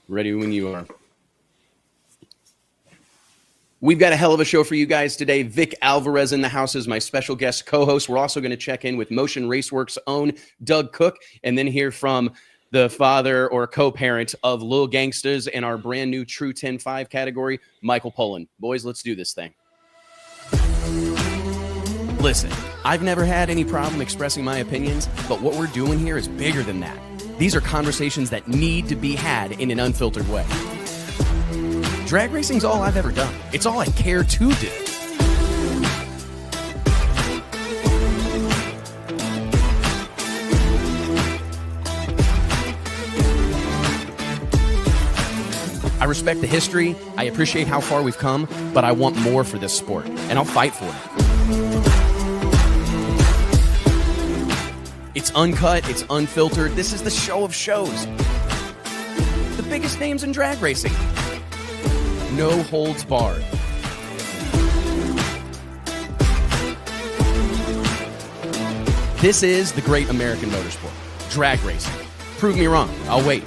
Ready when you are. We've got a hell of a show for you guys today. Vic Alvarez in the house is my special guest co-host. We're also going to check in with Motion Raceworks' own Doug Cook, and then hear from the father or co-parent of Lil Gangstas in our brand new True 10-5 category, Michael Poland. Boys, let's do this thing. Listen, I've never had any problem expressing my opinions, but what we're doing here is bigger than that. These are conversations that need to be had in an unfiltered way. Drag racing's all I've ever done. It's all I care to do. I respect the history, I appreciate how far we've come, but I want more for this sport, and I'll fight for it. It's uncut, it's unfiltered. This is the show of shows. The biggest names in drag racing. No holds barred. This is the great American motorsport, drag racing. Prove me wrong. I'll wait.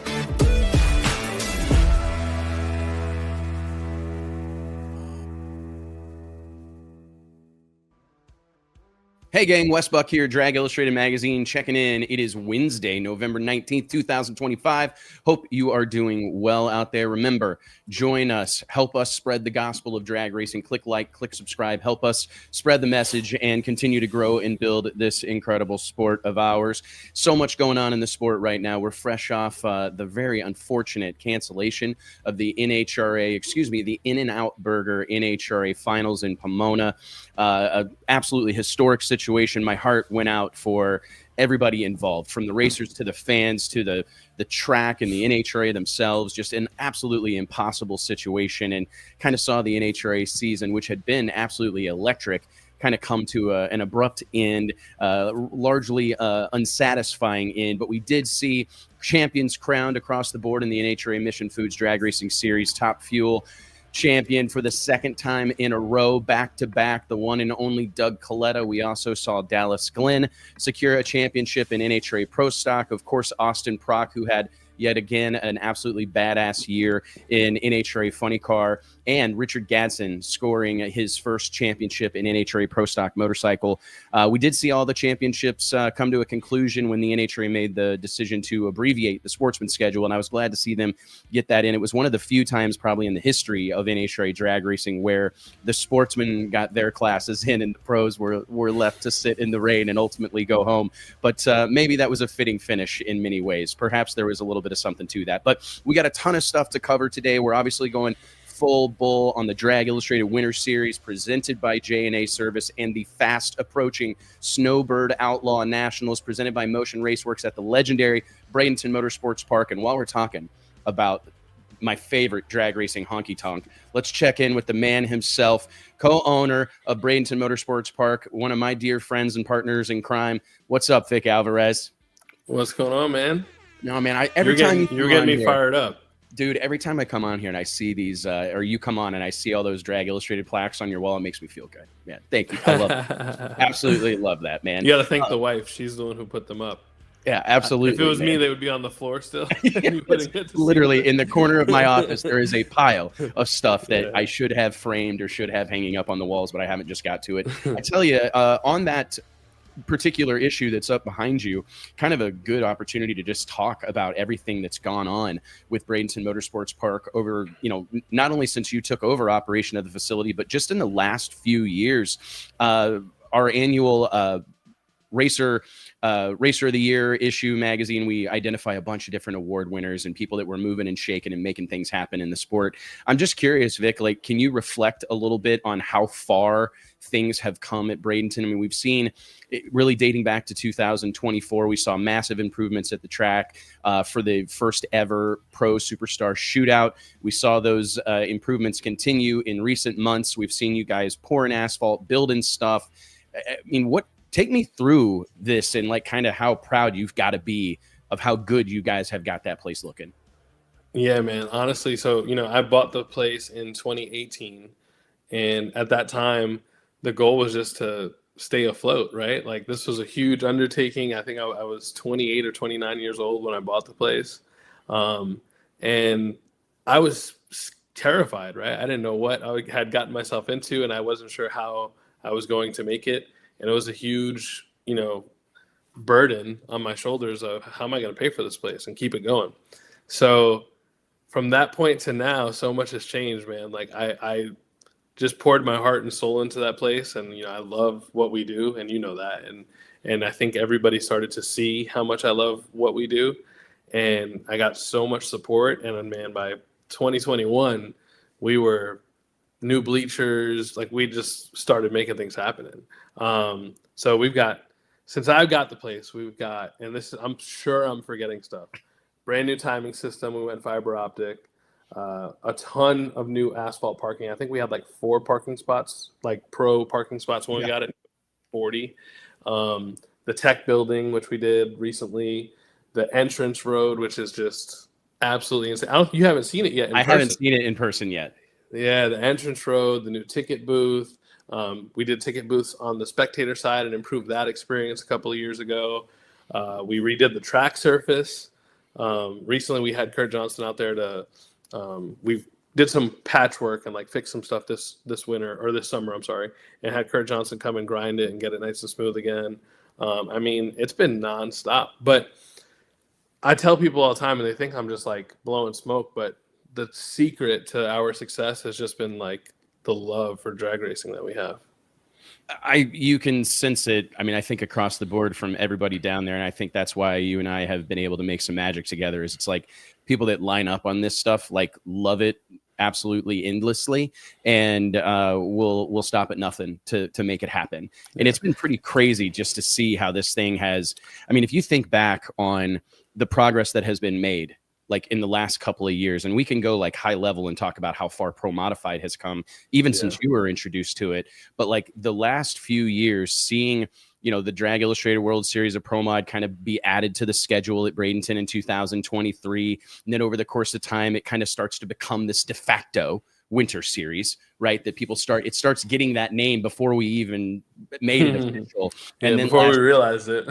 Hey gang, Wes Buck here, Drag Illustrated Magazine, checking in. It is Wednesday, November 19th, 2025. Hope you are doing well out there. Remember, join us. Help us spread the gospel of drag racing. Click like, click subscribe. Help us spread the message and continue to grow and build this incredible sport of ours. So much going on in the sport right now. We're fresh off the very unfortunate cancellation of the the In-N-Out Burger NHRA finals in Pomona. An absolutely historic situation. My heart went out for everybody involved, from the racers to the fans to the track and the NHRA themselves. Just an absolutely impossible situation, and kind of saw the NHRA season, which had been absolutely electric, kind of come to an abrupt end, largely unsatisfying end. But we did see champions crowned across the board in the NHRA Mission Foods Drag Racing Series. Top Fuel champion for the second time in a row, back-to-back, the one and only Doug Coletta. We also saw Dallas Glenn secure a championship in NHRA Pro Stock. Of course, Austin Prock, who had yet again an absolutely badass year in NHRA Funny Car, and Richard Gadsden scoring his first championship in NHRA Pro Stock Motorcycle. We did see all the championships come to a conclusion when the NHRA made the decision to abbreviate the sportsman schedule, and I was glad to see them get that in. It was one of the few times probably in the history of NHRA drag racing where the sportsmen got their classes in and the pros were left to sit in the rain and ultimately go home. But maybe that was a fitting finish in many ways. Perhaps there was a little bit of something to that. But we got a ton of stuff to cover today. We're obviously going full bull on the Drag Illustrated Winter Series presented by J&A Service and the fast approaching Snowbird Outlaw Nationals presented by Motion Raceworks at the legendary Bradenton Motorsports Park. And while we're talking about my favorite drag racing honky tonk, let's check in with the man himself, co-owner of Bradenton Motorsports Park, one of my dear friends and partners in crime. What's up, Vic Alvarez? What's going on, man? No, man, you're getting me fired up. Dude, every time I come on here and I see these, or you come on and I see all those Drag Illustrated plaques on your wall, it makes me feel good. Yeah, thank you. I love it. Absolutely love that, man. You got to thank the wife. She's the one who put them up. Yeah, absolutely. If it was me, they would be on the floor still. Literally, in the corner of my office, there is a pile of stuff that I should have framed or should have hanging up on the walls, but I haven't just got to it. I tell you, on that particular issue that's up behind you, kind of a good opportunity to just talk about everything that's gone on with Bradenton Motorsports Park over, not only since you took over operation of the facility, but just in the last few years. Our annual Racer of the Year issue magazine, we identify a bunch of different award winners and people that were moving and shaking and making things happen in the sport. I'm just curious, Vic, can you reflect a little bit on how far things have come at Bradenton? I mean, we've seen it really dating back to 2024. We saw massive improvements at the track for the first ever Pro Superstar Shootout. We saw those improvements continue in recent months. We've seen you guys pouring asphalt, building stuff. I mean, take me through this and kind of how proud you've got to be of how good you guys have got that place looking. Yeah, man. Honestly, so, I bought the place in 2018, and at that time, the goal was just to stay afloat, right? This was a huge undertaking. I think I was 28 or 29 years old when I bought the place. And I was terrified, right? I didn't know what I had gotten myself into, and I wasn't sure how I was going to make it. And it was a huge, burden on my shoulders of how am I going to pay for this place and keep it going. So from that point to now, so much has changed, man. Like I just poured my heart and soul into that place, and I love what we do, and that, and I think everybody started to see how much I love what we do, and I got so much support. And then, man, by 2021, we were new bleachers. Like, we just started making things happen. So we've got, since I've got the place, we've got, and this is, I'm sure I'm forgetting stuff, brand new timing system. We went fiber optic, a ton of new asphalt parking. I think we had like 4 parking spots, like pro parking spots when we got it, 40. The tech building, which we did recently, the entrance road, which is just absolutely insane. You haven't seen it yet. I haven't seen it in person yet. Yeah, the entrance road, the new ticket booth. We did ticket booths on the spectator side and improved that experience a couple of years ago. We redid the track surface. Recently, we had Kurt Johnson out there to. We did some patchwork and like fix some stuff this winter, or this summer, I'm sorry, and had Kurt Johnson come and grind it and get it nice and smooth again. I mean, it's been nonstop. But I tell people all the time, and they think I'm just like blowing smoke, but the secret to our success has just been like the love for drag racing that we have. You can sense it. I mean, I think across the board from everybody down there. And I think that's why you and I have been able to make some magic together, is it's like people that line up on this stuff, like, love it absolutely endlessly, and we'll stop at nothing to make it happen. And it's been pretty crazy just to see how this thing has, I mean, if you think back on the progress that has been made, like in the last couple of years, and we can go like high level and talk about how far Pro Modified has come, even since you were introduced to it. But like the last few years, seeing, the Drag Illustrated World Series of Pro Mod kind of be added to the schedule at Bradenton in 2023. And then over the course of time, it kind of starts to become this de facto winter series, right? That people starts getting that name before we even made it official. And then before we realized it.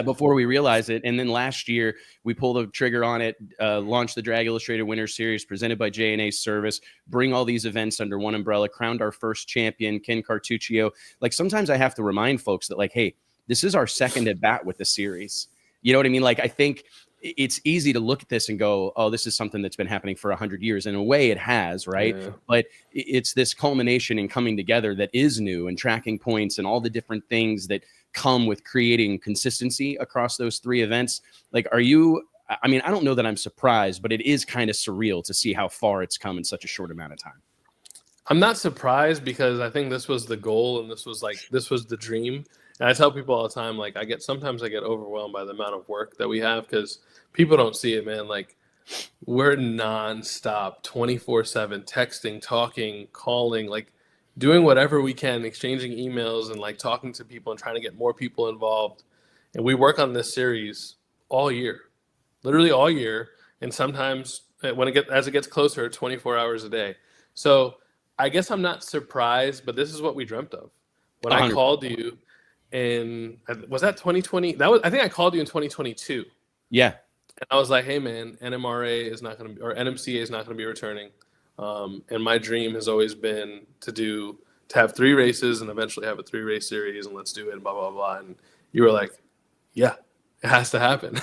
Before we realized it. And then last year we pulled the trigger on it, launched the Drag Illustrated Winter Series presented by J&A Service, bring all these events under one umbrella, crowned our first champion, Ken Cartuccio. Like, sometimes I have to remind folks that, like, hey, this is our second at bat with the series. You know what I mean? Like, I think it's easy to look at this and go, oh, this is something that's been happening for 100 years. In a way it has, right? Yeah. But it's this culmination and coming together that is new, and tracking points and all the different things that come with creating consistency across those 3 events. Like, I mean, I don't know that I'm surprised, but it is kind of surreal to see how far it's come in such a short amount of time. I'm not surprised, because I think this was the goal, and this was the dream. And I tell people all the time, like, sometimes I get overwhelmed by the amount of work that we have, because people don't see it, man. Like, we're nonstop, 24/7, texting, talking, calling, like, doing whatever we can, exchanging emails, and like talking to people and trying to get more people involved. And we work on this series all year, literally all year. And sometimes as it gets closer, 24 hours a day. So I guess I'm not surprised, but this is what we dreamt of. When 100%. I called you was that 2020? I think I called you in 2022. Yeah. And I was like, hey man, NMRA is not going to be, or NMCA is not going to be returning. And my dream has always been to have 3 races and eventually have a 3-race series, and let's do it, and blah, blah, blah. And you were like, yeah, it has to happen.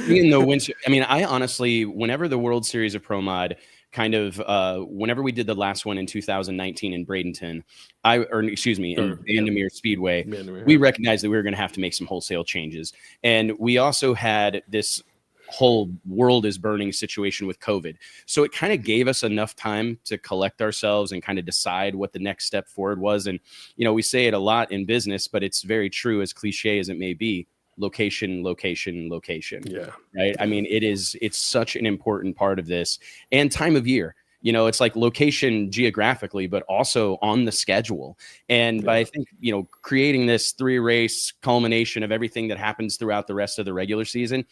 In the winter, I mean, I honestly, whenever the World Series of Pro Mod whenever we did the last one in 2019 in Bradenton, in Vandermeer Speedway, we recognized that we were going to have to make some wholesale changes. And we also had this whole world is burning situation with COVID. So it kind of gave us enough time to collect ourselves and kind of decide what the next step forward was. And, we say it a lot in business, but it's very true, as cliche as it may be. Location. Yeah. Right. I mean, it's such an important part of this, and time of year. It's like location geographically, but also on the schedule. And by, I think, creating this 3-race culmination of everything that happens throughout the rest of the regular season,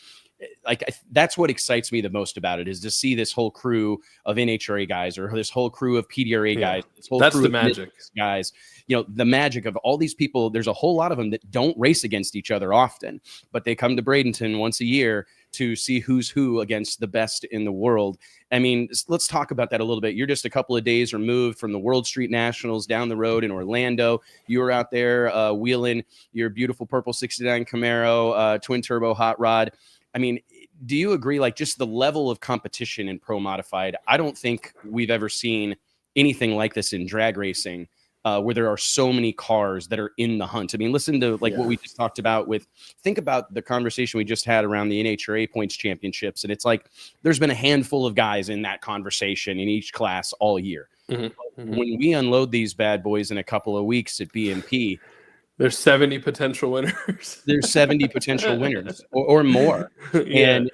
that's what excites me the most about it, is to see this whole crew of NHRA guys, or this whole crew of PDRA guys, this whole That's crew the of magic, guys. The magic of all these people. There's a whole lot of them that don't race against each other often, but they come to Bradenton once a year to see who's who against the best in the world. I mean, let's talk about that a little bit. You're just a couple of days removed from the World Street Nationals down the road in Orlando. You were out there wheeling your beautiful purple 69 Camaro twin turbo hot rod. I mean, do you agree, like, just the level of competition in Pro Modified? I don't think we've ever seen anything like this in drag racing, where there are so many cars that are in the hunt. I mean, listen to what we just talked about think about the conversation we just had around the NHRA points championships. And it's like, there's been a handful of guys in that conversation in each class all year. When we unload these bad boys in a couple of weeks at BMP, there's 70 potential winners. There's 70 potential winners or more. And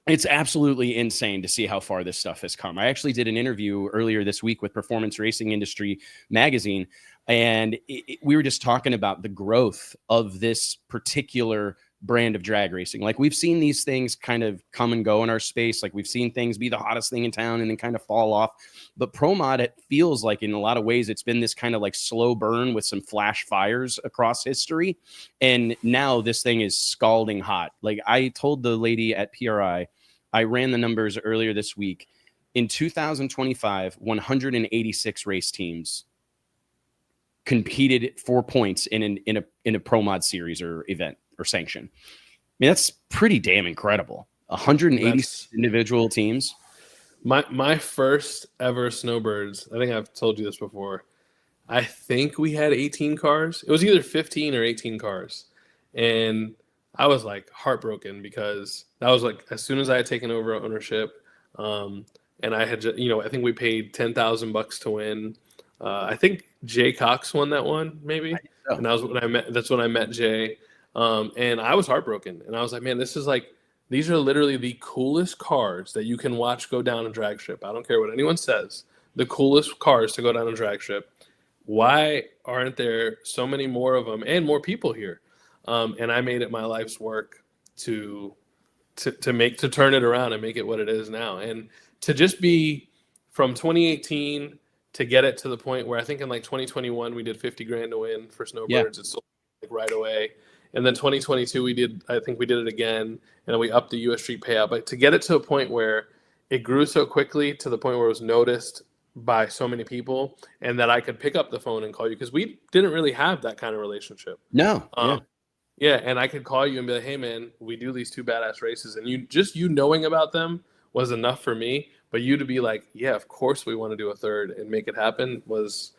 it's absolutely insane to see how far this stuff has come. I actually did an interview earlier this week with Performance Racing Industry magazine, and we were just talking about the growth of this particular brand of drag racing. Like, we've seen these things kind of come and go in our space. Like, we've seen things be the hottest thing in town and then kind of fall off. But Pro Mod, it feels like in a lot of ways it's been this kind of like slow burn with some flash fires across history. And now this thing is scalding hot. Like, I told the lady at PRI, I ran the numbers earlier this week. In 2025, 186 race teams competed for points in a Pro Mod series or event or sanction. I mean, that's pretty damn incredible. 180 individual teams. My first ever Snowbirds, I think I've told you this before, I think we had 18 cars. It was either 15 or 18 cars. And I was like heartbroken, because that was like as soon as I had taken over ownership, and I had, I think we paid $10,000 to win. I think Jay Cox won that one, maybe, and that was when I met. That's when I met Jay, and I was heartbroken. And I was like, man, this is like, these are literally the coolest cars that you can watch go down a drag strip. I don't care what anyone says. The coolest cars to go down a drag strip. Why aren't there so many more of them and more people here? And I made it my life's work to turn it around and make it what it is now. And to just be from 2018 to get it to the point where I think in like 2021 we did 50 grand to win for Snowbirds. It's sold like right away. And then 2022 I think we did it again, and then we upped the US Street payout. But to get it to a point where it grew so quickly to the point where it was noticed by so many people, and that I could pick up the phone and call you, because we didn't really have that kind of relationship. No. Yeah, and I could call you and be like, hey, man, we do these two badass races. And you knowing about them was enough for me. But you to be like, yeah, of course we want to do a third and make it happen was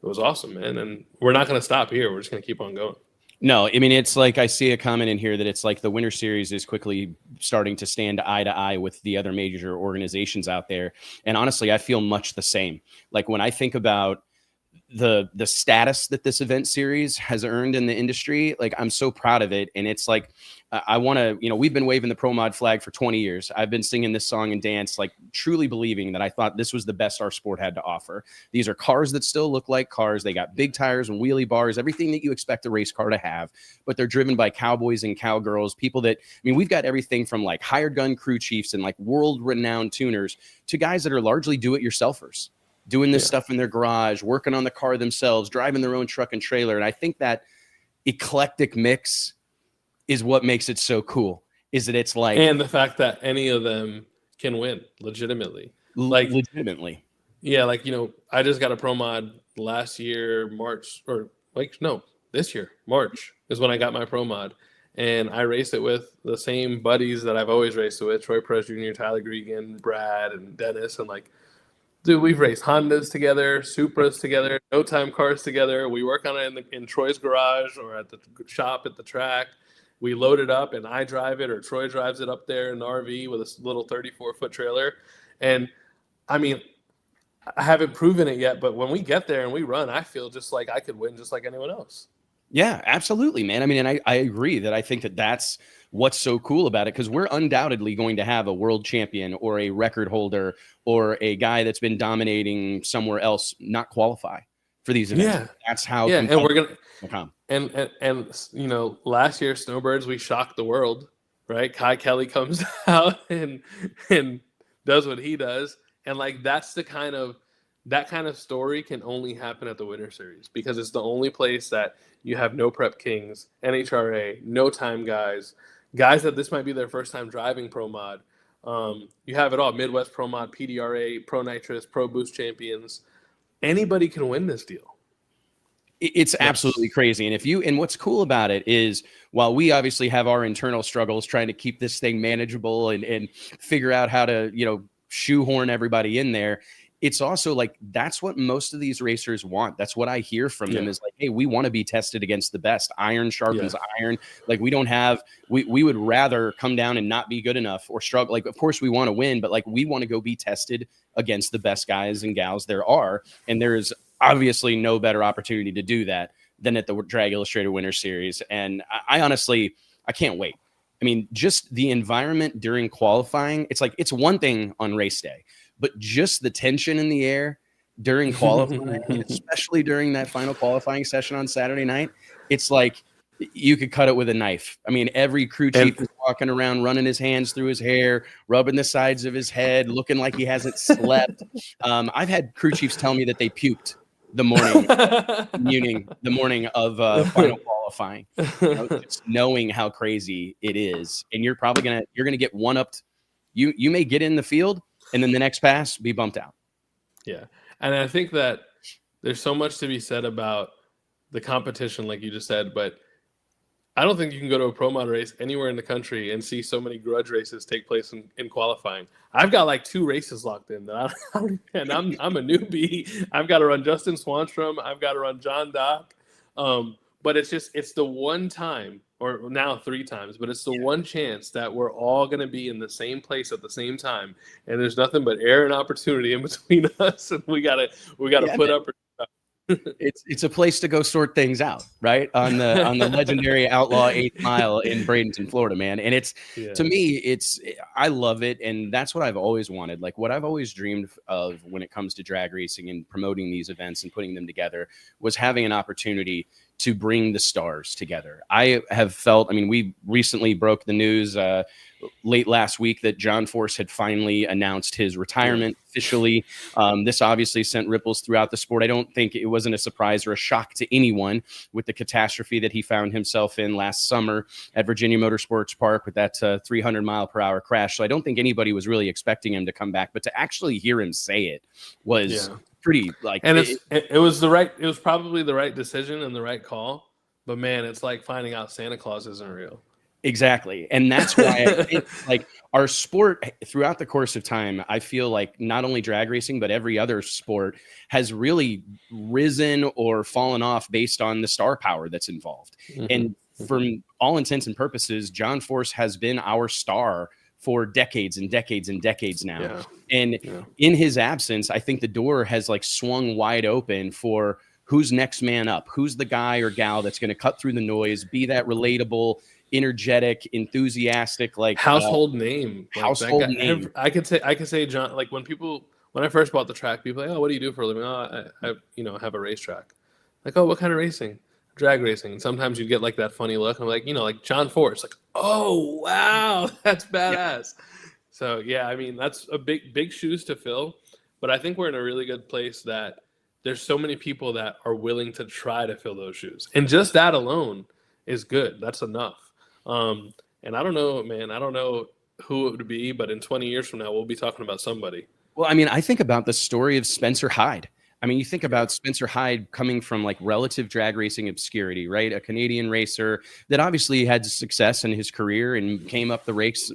awesome, man. And we're not going to stop here. We're just going to keep on going. No, I mean, it's like, I see a comment in here that it's like the Winter Series is quickly starting to stand eye to eye with the other major organizations out there. And honestly, I feel much the same. Like, when I think about the status that this event series has earned in the industry, like, I'm so proud of it. And it's like, I want to, we've been waving the Pro Mod flag for 20 years. I've been singing this song and dance, like, truly believing that I thought this was the best our sport had to offer. These are cars that still look like cars. They got big tires and wheelie bars, everything that you expect a race car to have, but they're driven by cowboys and cowgirls, people that, we've got everything from like hired gun crew chiefs and like world renowned tuners to guys that are largely do-it-yourselfers, doing this stuff in their garage, working on the car themselves, driving their own truck and trailer. And I think that eclectic mix is what makes it so cool, is that it's like, and the fact that any of them can win legitimately. Yeah, like, I just got a Pro Mod last year, this year, March is when I got my Pro Mod. And I raced it with the same buddies that I've always raced it with, Troy Perez Jr., Tyler Gregan, Brad, and Dennis. And like, dude, we've raced Hondas together, Supras together, no time cars together. We work on it in Troy's garage or at the shop at the track. We load it up and I drive it, or Troy drives it up there in the RV with a little 34-foot trailer. And I mean, I haven't proven it yet, but when we get there and we run, I feel just like I could win just like anyone else. Yeah, absolutely, man. I mean, and I agree that I think that that's what's so cool about it, because we're undoubtedly going to have a world champion or a record holder or a guy that's been dominating somewhere else not qualify for these events. Yeah, that's how. Yeah, and we're gonna and last year Snowbirds, we shocked the world. right? Kai Kelly comes out and does what he does, and like that kind of story can only happen at the Winter Series because it's the only place that you have no prep kings, NHRA, no time guys that this might be their first time driving Pro Mod. You have it all: Midwest Pro Mod, PDRA, Pro Nitrous, Pro Boost champions. Anybody can win this deal. It's absolutely crazy. And what's cool about it is, while we obviously have our internal struggles trying to keep this thing manageable and figure out how to, shoehorn everybody in there, it's also like, that's what most of these racers want. That's what I hear from them is like, hey, we want to be tested against the best. Iron sharpens iron. Like, we would rather come down and not be good enough or struggle. Like, of course we want to win, but like, we want to go be tested against the best guys and gals there are. And there is obviously no better opportunity to do that than at the Drag Illustrated Winter Series. And I honestly, I can't wait. I mean, just the environment during qualifying, it's like, it's one thing on race day, but just the tension in the air during qualifying, especially during that final qualifying session on Saturday night, it's like you could cut it with a knife. I mean, every crew chief is walking around, running his hands through his hair, rubbing the sides of his head, looking like he hasn't slept. I've had crew chiefs tell me that they puked the morning of final qualifying, just knowing how crazy it is. And you're probably you're gonna get one upped. You may get in the field and then the next pass be bumped out. Yeah. And I think that there's so much to be said about the competition, like you just said, but I don't think you can go to a Pro Mod race anywhere in the country and see so many grudge races take place in qualifying. I've got like 2 races locked in that and I'm a newbie. I've got to run Justin Swanstrom. I've got to run John Dock. But it's the one time, or now 3 times, but it's the one chance that we're all going to be in the same place at the same time. And there's nothing but air and opportunity in between us. And we gotta put up. It's a place to go sort things out, right? On the legendary Outlaw 8th Mile in Bradenton, Florida, man. And to me, I love it. And that's what I've always wanted. Like, what I've always dreamed of when it comes to drag racing and promoting these events and putting them together was having an opportunity to bring the stars together. I have felt, I mean, we recently broke the news late last week that John Force had finally announced his retirement officially. This obviously sent ripples throughout the sport. I don't think it wasn't a surprise or a shock to anyone with the catastrophe that he found himself in last summer at Virginia Motorsports Park with that 300-mile-per-hour crash. So I don't think anybody was really expecting him to come back, but to actually hear him say it was pretty like, and it was probably the right decision and the right call, but man, it's like finding out Santa Claus isn't real. Exactly. And that's why I think, like, our sport throughout the course of time, I feel like not only drag racing, but every other sport has really risen or fallen off based on the star power that's involved. And from all intents and purposes, John Force has been our star for decades and decades and decades now. And in his absence, I think the door has like swung wide open for who's next man up, who's the guy or gal that's going to cut through the noise, be that relatable, energetic, enthusiastic, like household name. Household name. I could say John, like when I first bought the track, people are like, oh, what do you do for a living? Oh, I have a racetrack. Like, oh, what kind of racing? Drag racing. And sometimes you get like that funny look. I'm like, like John Force, like, oh wow, that's badass. So yeah, I mean, that's a big shoes to fill, but I think we're in a really good place that there's so many people that are willing to try to fill those shoes. And just that alone is good. That's enough. And I don't know, man, I don't know who it would be, but in 20 years from now, we'll be talking about somebody. Well, I mean, I think about the story of Spencer Hyde. I mean, you think about Spencer Hyde coming from like relative drag racing obscurity, right? A Canadian racer that obviously had success in his career and came up the ranks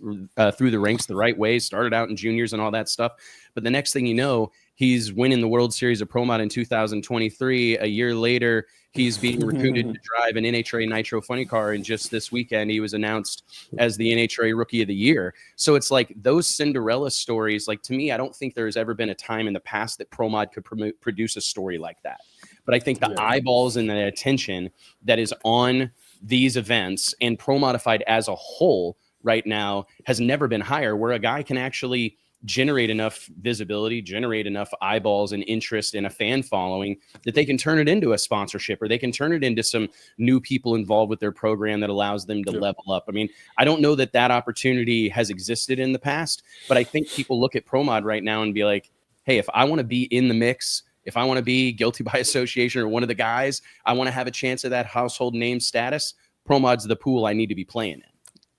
through the ranks the right way, started out in juniors and all that stuff. But the next thing you know, he's winning the World Series of Pro Mod in 2023. A year later, he's being recruited to drive an NHRA Nitro funny car. And just this weekend, he was announced as the NHRA Rookie of the Year. So it's like those Cinderella stories, like to me, I don't think there's ever been a time in the past that Pro Mod could produce a story like that. But I think the eyeballs and the attention that is on these events and Pro Modified as a whole right now has never been higher, where a guy can actually generate enough visibility, generate enough eyeballs and interest in a fan following that they can turn it into a sponsorship, or they can turn it into some new people involved with their program that allows them to level up. I mean, I don't know that that opportunity has existed in the past, but I think people look at Pro Mod right now and be like, hey, if I want to be in the mix, if I want to be guilty by association or one of the guys, I want to have a chance of that household name status, Pro Mod's the pool I need to be playing in.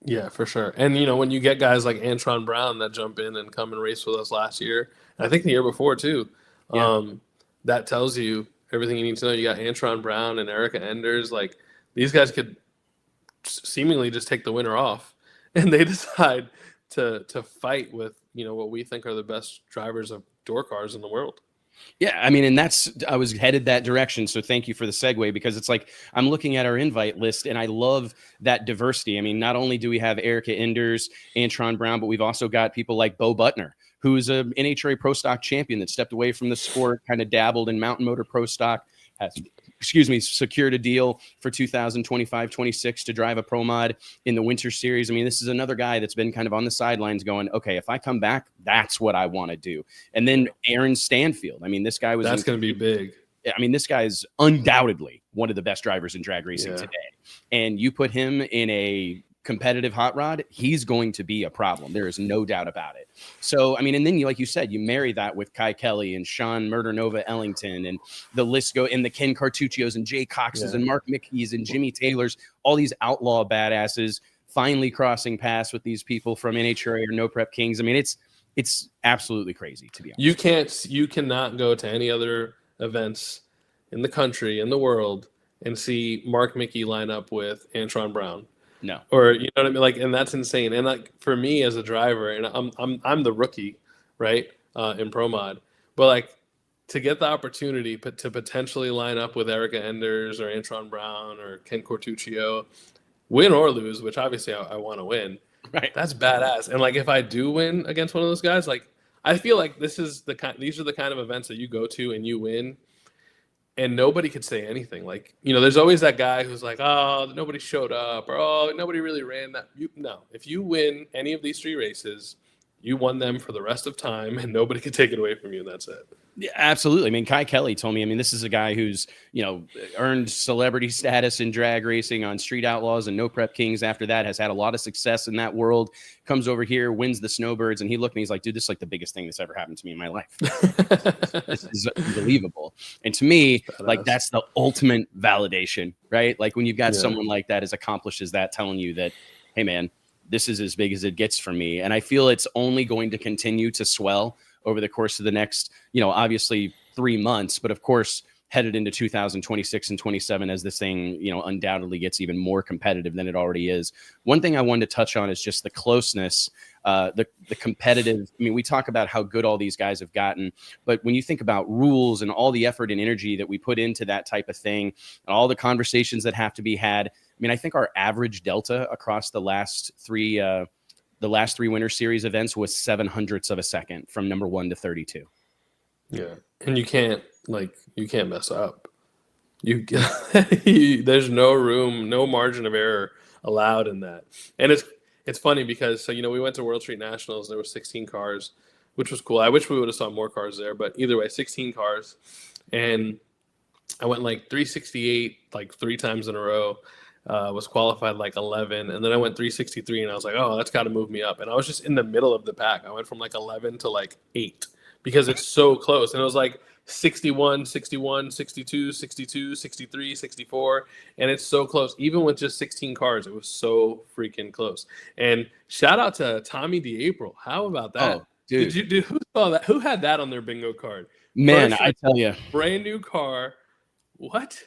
Yeah, for sure. And, you know, when you get guys like Antron Brown that jump in and come and race with us last year, and I think the year before too, that tells you everything you need to know. You got Antron Brown and Erica Enders. Like, these guys could seemingly just take the winter off, and they decide to fight with, you know, what we think are the best drivers of door cars in the world. Yeah, I mean, and I was headed that direction. So thank you for the segue, because it's like I'm looking at our invite list and I love that diversity. I mean, not only do we have Erica Enders, Antron Brown, but we've also got people like Bo Butner, who's an NHRA Pro Stock champion that stepped away from the sport, kind of dabbled in mountain motor Pro Stock, has, secured a deal for 2025-26 to drive a Pro Mod in the Winter Series. I mean, this is another guy that's been kind of on the sidelines going, okay, if I come back, that's what I want to do. And then Aaron Stanfield. I mean, this guy was... That's going to be big. I mean, this guy is undoubtedly one of the best drivers in drag racing today. And you put him in a competitive hot rod, he's going to be a problem. There is no doubt about it. So, I mean, and then you, like you said, you marry that with Kai Kelly and Sean Murder Nova Ellington, and the list go, and the Ken Cartuccios and Jay Coxes and Mark Mickey's and Jimmy Taylors, all these outlaw badasses finally crossing paths with these people from NHRA or No Prep Kings. I mean, it's absolutely crazy, to be honest. You cannot go to any other events in the country, in the world, and see Mark Mickey line up with Antron Brown. No. Or, you know what I mean? Like, and that's insane. And like, for me as a driver, and I'm the rookie, right? In Pro Mod, but like, to get the opportunity to potentially line up with Erica Enders or Antron Brown or Ken Cortuccio, win or lose, which obviously I want to win. Right. That's badass. And like, if I do win against one of those guys, like, I feel like these are the kind of events that you go to and you win, and nobody could say anything. Like, you know, there's always that guy who's like, oh, nobody showed up, or oh, nobody really ran that. No, if you win any of these 3 races, you won them for the rest of time, and nobody can take it away from you, and that's it. Yeah, absolutely. I mean, Kai Kelly told me, I mean, this is a guy who's, you know, earned celebrity status in drag racing on Street Outlaws and No Prep Kings. After that, has had a lot of success in that world, comes over here, wins the Snowbirds. And he looked at me, he's like, dude, this is like the biggest thing that's ever happened to me in my life. This is unbelievable. And to me, like, that's the ultimate validation, right? Like, when you've got someone like that as accomplished as that telling you that, hey man, this is as big as it gets for me. And I feel it's only going to continue to swell over the course of the next, you know, obviously 3 months, but of course, headed into 2026 and 27 as this thing, you know, undoubtedly gets even more competitive than it already is. One thing I wanted to touch on is just the closeness, the competitive. I mean, we talk about how good all these guys have gotten, but when you think about rules and all the effort and energy that we put into that type of thing, and all the conversations that have to be had, I mean, I think our average delta across the last three Winter Series events was 0.07 of a second from number 1 to 32. Yeah, and you can't mess up. There's no room, no margin of error allowed in that. And it's funny because, so, you know, we went to World Street Nationals. There were 16 cars, which was cool. I wish we would have saw more cars there, but either way, 16 cars, and I went like 368 like 3 times in a row. Was qualified like 11, and then I went 363, and I was like, oh, that's got to move me up. And I was just in the middle of the pack. I went from like 11 to like 8 because it's so close. And it was like 61, 61, 62, 62, 63, 64, and it's so close. Even with just 16 cars, it was so freaking close. And shout out to Tommy DeApril. How about that? Oh, dude. Who saw that? Who had that on their bingo card? Man, I tell you. Brand new car. What?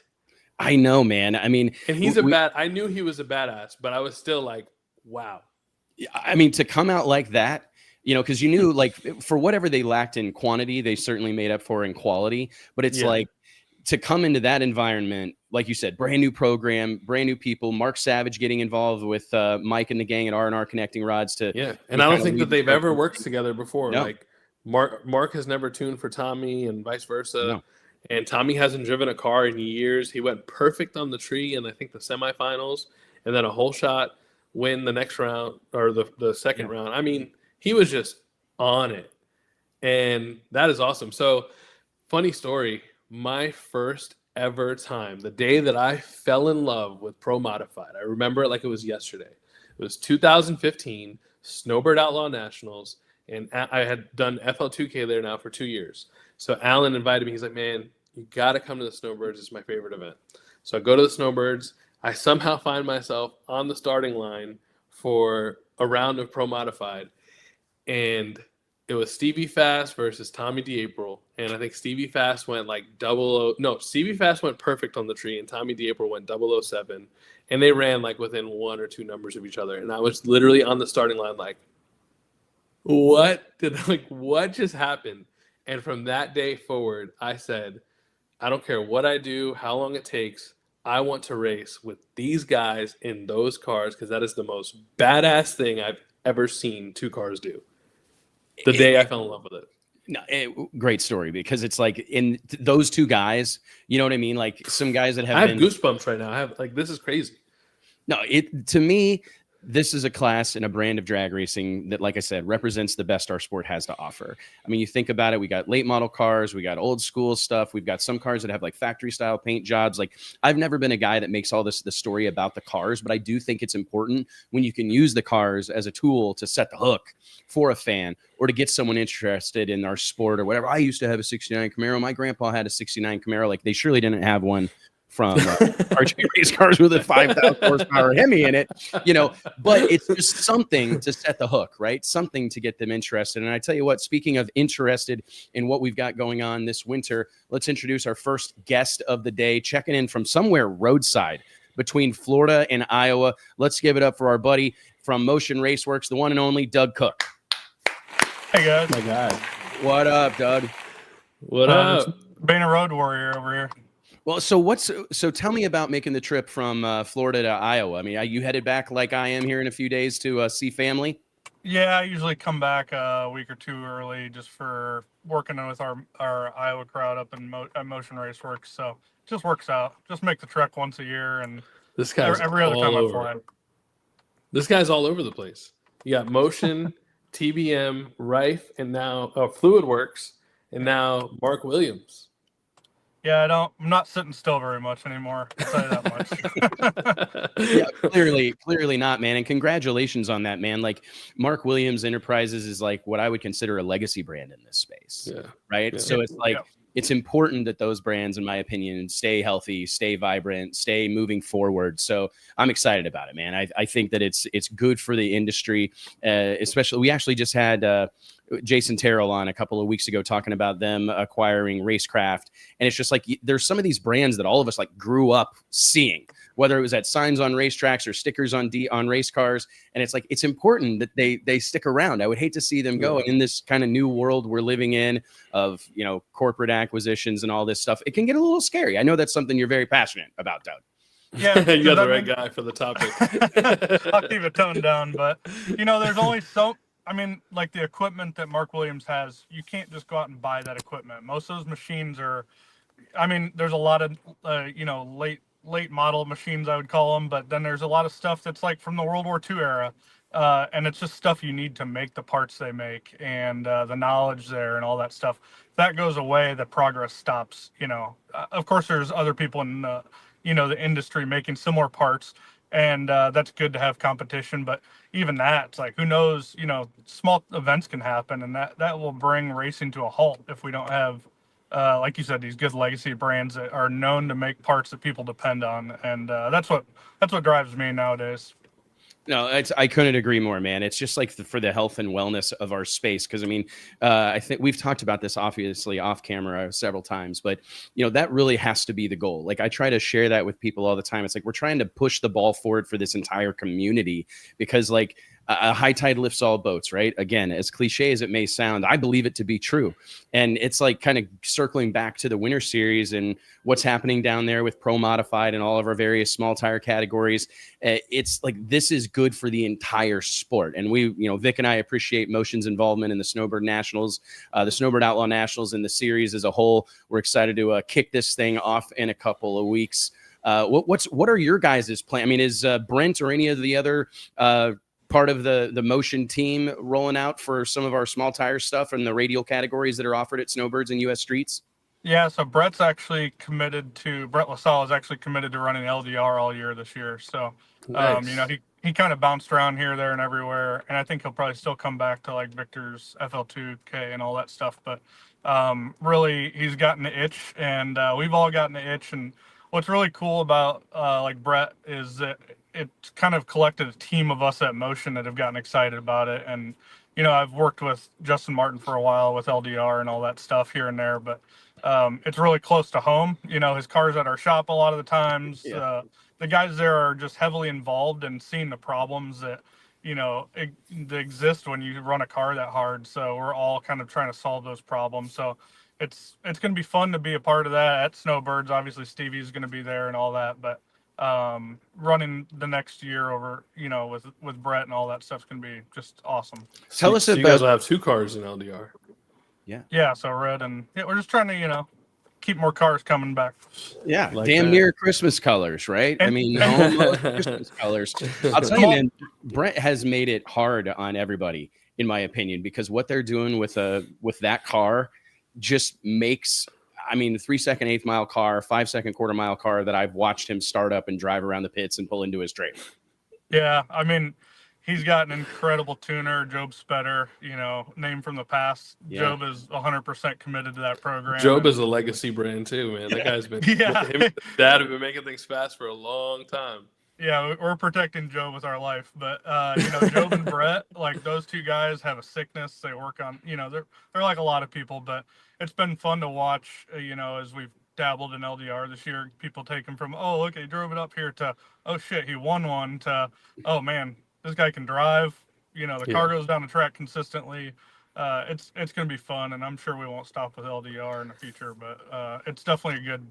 I know, man. I mean, and he's I knew he was a badass, but I was still like, wow. I mean, to come out like that, you know, because you knew, like, for whatever they lacked in quantity, they certainly made up for in quality. But it's like, to come into that environment, like you said, brand new program, brand new people, Mark Savage getting involved with Mike and the gang at R&R Connecting Rods and I don't think that they've ever worked together before. No. Like, Mark has never tuned for Tommy and vice versa. No. And Tommy hasn't driven a car in years. He went perfect on the tree in, I think, the semifinals, and then a whole shot win the next round or the second round. I mean, he was just on it. And that is awesome. So, funny story, my first ever time, the day that I fell in love with Pro Modified, I remember it like it was yesterday. It was 2015 Snowbird Outlaw Nationals, and I had done FL2K there now for 2 years. So Alan invited me. He's like, man, you got to come to the Snowbirds. It's my favorite event. So I go to the Snowbirds. I somehow find myself on the starting line for a round of Pro Modified, and it was Stevie Fast versus Tommy DeApril, and I think Stevie Fast went like Stevie Fast went perfect on the tree, and Tommy DeApril went 007, and they ran like within 1 or 2 numbers of each other, and I was literally on the starting line like, what just happened? And from that day forward, I said, I don't care what I do, how long it takes, I want to race with these guys in those cars, because that is the most badass thing I've ever seen 2 cars do. The day I fell in love with it. No, great story, because it's like in those 2 guys, you know what I mean? Like some guys that have I have goosebumps right now. I have this is crazy. No, to me, this is a class and a brand of drag racing that, like I said, represents the best our sport has to offer. I mean, you think about it, we got late model cars, we got old school stuff, we've got some cars that have like factory style paint jobs. Like, I've never been a guy that makes all the story about the cars, but I do think it's important when you can use the cars as a tool to set the hook for a fan or to get someone interested in our sport or whatever. I used to have a 69 Camaro. My grandpa had a 69 Camaro. Like, they surely didn't have one from archery race cars with a 5,000 horsepower Hemi in it, you know, but it's just something to set the hook, right? Something to get them interested. And I tell you what, speaking of interested in what we've got going on this winter, let's introduce our first guest of the day, checking in from somewhere roadside between Florida and Iowa. Let's give it up for our buddy from Motion Raceworks, the one and only Doug Cook. Hey guys. My God. What up, Doug? What up? Being a road warrior over here. Well, so tell me about making the trip from Florida to Iowa. I mean, you headed back like I am here in a few days to see family? Yeah, I usually come back a week or 2 early just for working with our Iowa crowd up in Motion Raceworks. So it just works out. Just make the trek once a year, and This guy's every other time all I fly. over. This guy's all over the place. You got Motion, TBM, Rife, and now Fluid Works, and now Mark Williams. Yeah, I'm not sitting still very much anymore. I'll tell you that much. Yeah, clearly not, man. And congratulations on that, man. Like, Mark Williams Enterprises is like what I would consider a legacy brand in this space. Yeah. Right. Yeah. So it's like, it's important that those brands, in my opinion, stay healthy, stay vibrant, stay moving forward. So I'm excited about it, man. I think that it's good for the industry, especially. We actually just had Jason Terrell on a couple of weeks ago talking about them acquiring Racecraft. And it's just like, there's some of these brands that all of us like grew up seeing, whether it was at signs on racetracks or stickers on race cars. And it's like, it's important that they stick around. I would hate to see them go. And in this kind of new world we're living in of, you know, corporate acquisitions and all this stuff, it can get a little scary. I know that's something you're very passionate about, Doug. Yeah, you're the right guy for the topic. I'll keep it toned down, but you know, there's only like the equipment that Mark Williams has, you can't just go out and buy that equipment. Most of those machines there's a lot of, late model machines, I would call them, but then there's a lot of stuff that's like from the World War II era. And it's just stuff you need to make the parts they make, and the knowledge there and all that stuff. If that goes away, the progress stops, you know. Of course, there's other people in, the industry making similar parts, and that's good to have competition, but even that, it's like, who knows, small events can happen, and that will bring racing to a halt if we don't have, like you said, these good legacy brands that are known to make parts that people depend on, and that's what drives me nowadays. No, I couldn't agree more, man. It's just like for the health and wellness of our space. Because, I mean, I think we've talked about this obviously off camera several times, but, that really has to be the goal. Like, I try to share that with people all the time. It's like, we're trying to push the ball forward for this entire community, because, like, a high tide lifts all boats, right? Again, as cliche as it may sound, I believe it to be true. And it's like kind of circling back to the Winter Series and what's happening down there with Pro Modified and all of our various small tire categories. It's like, this is good for the entire sport. And we, Vic and I appreciate Motion's involvement in the Snowbird Nationals, the Snowbird Outlaw Nationals, and the series as a whole. We're excited to kick this thing off in a couple of weeks. What are your guys' plan? I mean, is Brent or any of the other part of the motion team rolling out for some of our small tire stuff and the radial categories that are offered at Snowbirds and US Streets? Yeah, so Brett LaSalle is actually committed to running LDR all year this year. So, Nice. he kind of bounced around here, there, and everywhere, and I think he'll probably still come back to like Victor's FL2K and all that stuff. But really, he's gotten the itch, and we've all gotten the itch. And what's really cool about like Brett is that it's kind of collected a team of us at Motion that have gotten excited about it. And I've worked with Justin Martin for a while with LDR and all that stuff here and there, but it's really close to home. His car's at our shop a lot of the times. Yeah. The guys there are just heavily involved in seeing the problems that that exist when you run a car that hard. So we're all kind of trying to solve those problems. So it's going to be fun to be a part of that at Snowbirds. Obviously Stevie's going to be there and all that, but running the next year over with Brett and all that stuff's going to be just awesome. Tell us so about. you guys will have 2 cars in LDR. Yeah, so Red and we're just trying to keep more cars coming back. Yeah, Like damn that. near Christmas colors, right? I mean, almost Christmas colors. I'll tell you, man, Brett has made it hard on everybody, in my opinion, because what they're doing with that car just makes, I mean, the 3-second 1/8 mile car, 5-second quarter mile car that I've watched him start up and drive around the pits and pull into his trailer. Yeah, I mean, he's got an incredible tuner, Job Spetter, name from the past. Yeah. Job is 100% committed to that program. Job is a legacy brand too, man. That guy's been him and his dad have been making things fast for a long time. Yeah, we're protecting Job with our life, but Job and Brett, like those 2 guys have a sickness. They work on, they're like a lot of people, but it's been fun to watch, as we've dabbled in LDR this year. People take him from, oh, look, he drove it up here to, oh shit, he won one, to, oh man, this guy can drive. The car goes down the track consistently. It's going to be fun, and I'm sure we won't stop with LDR in the future, but it's definitely a good,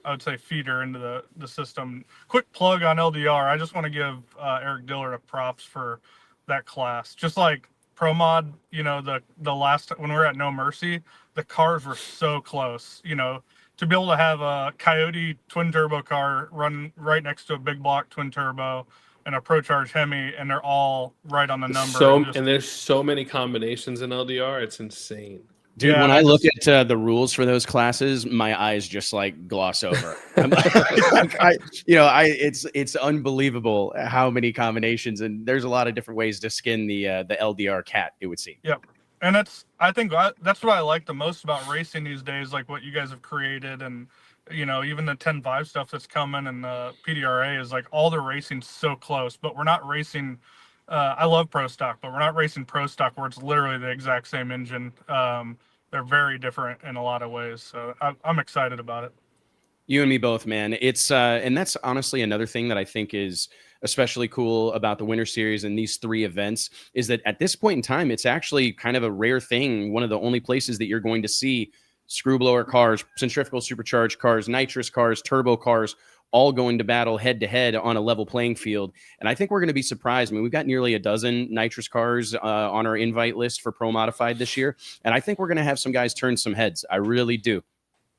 I would say, feeder into the system. Quick plug on LDR. I just want to give Eric Dillard a props for that class. Just like Pro Mod, the last, when we were at No Mercy, the cars were so close, to be able to have a Coyote twin turbo car run right next to a big block twin turbo and a Pro Charge Hemi, and they're all right on the number. And there's so many combinations in LDR, it's insane. Dude, when I look at the rules for those classes, my eyes just like gloss over. It's unbelievable how many combinations, and there's a lot of different ways to skin the LDR cat, it would seem. Yep. And I think that's what I like the most about racing these days, like what you guys have created, and even the 10.5 stuff that's coming, and the PDRA is like all the racing's so close, but we're not racing. I love Pro Stock, but we're not racing Pro Stock where it's literally the exact same engine. They're very different in a lot of ways, so I'm excited about it. You and me both, man. It's and that's honestly another thing that I think is especially cool about the Winter Series and these 3 events is that at this point in time, it's actually kind of a rare thing. One of the only places that you're going to see screw blower cars, centrifugal supercharged cars, nitrous cars, turbo cars, all going to battle head to head on a level playing field. And I think we're going to be surprised. I mean, we've got nearly a dozen nitrous cars on our invite list for Pro Modified this year. And I think we're going to have some guys turn some heads. I really do.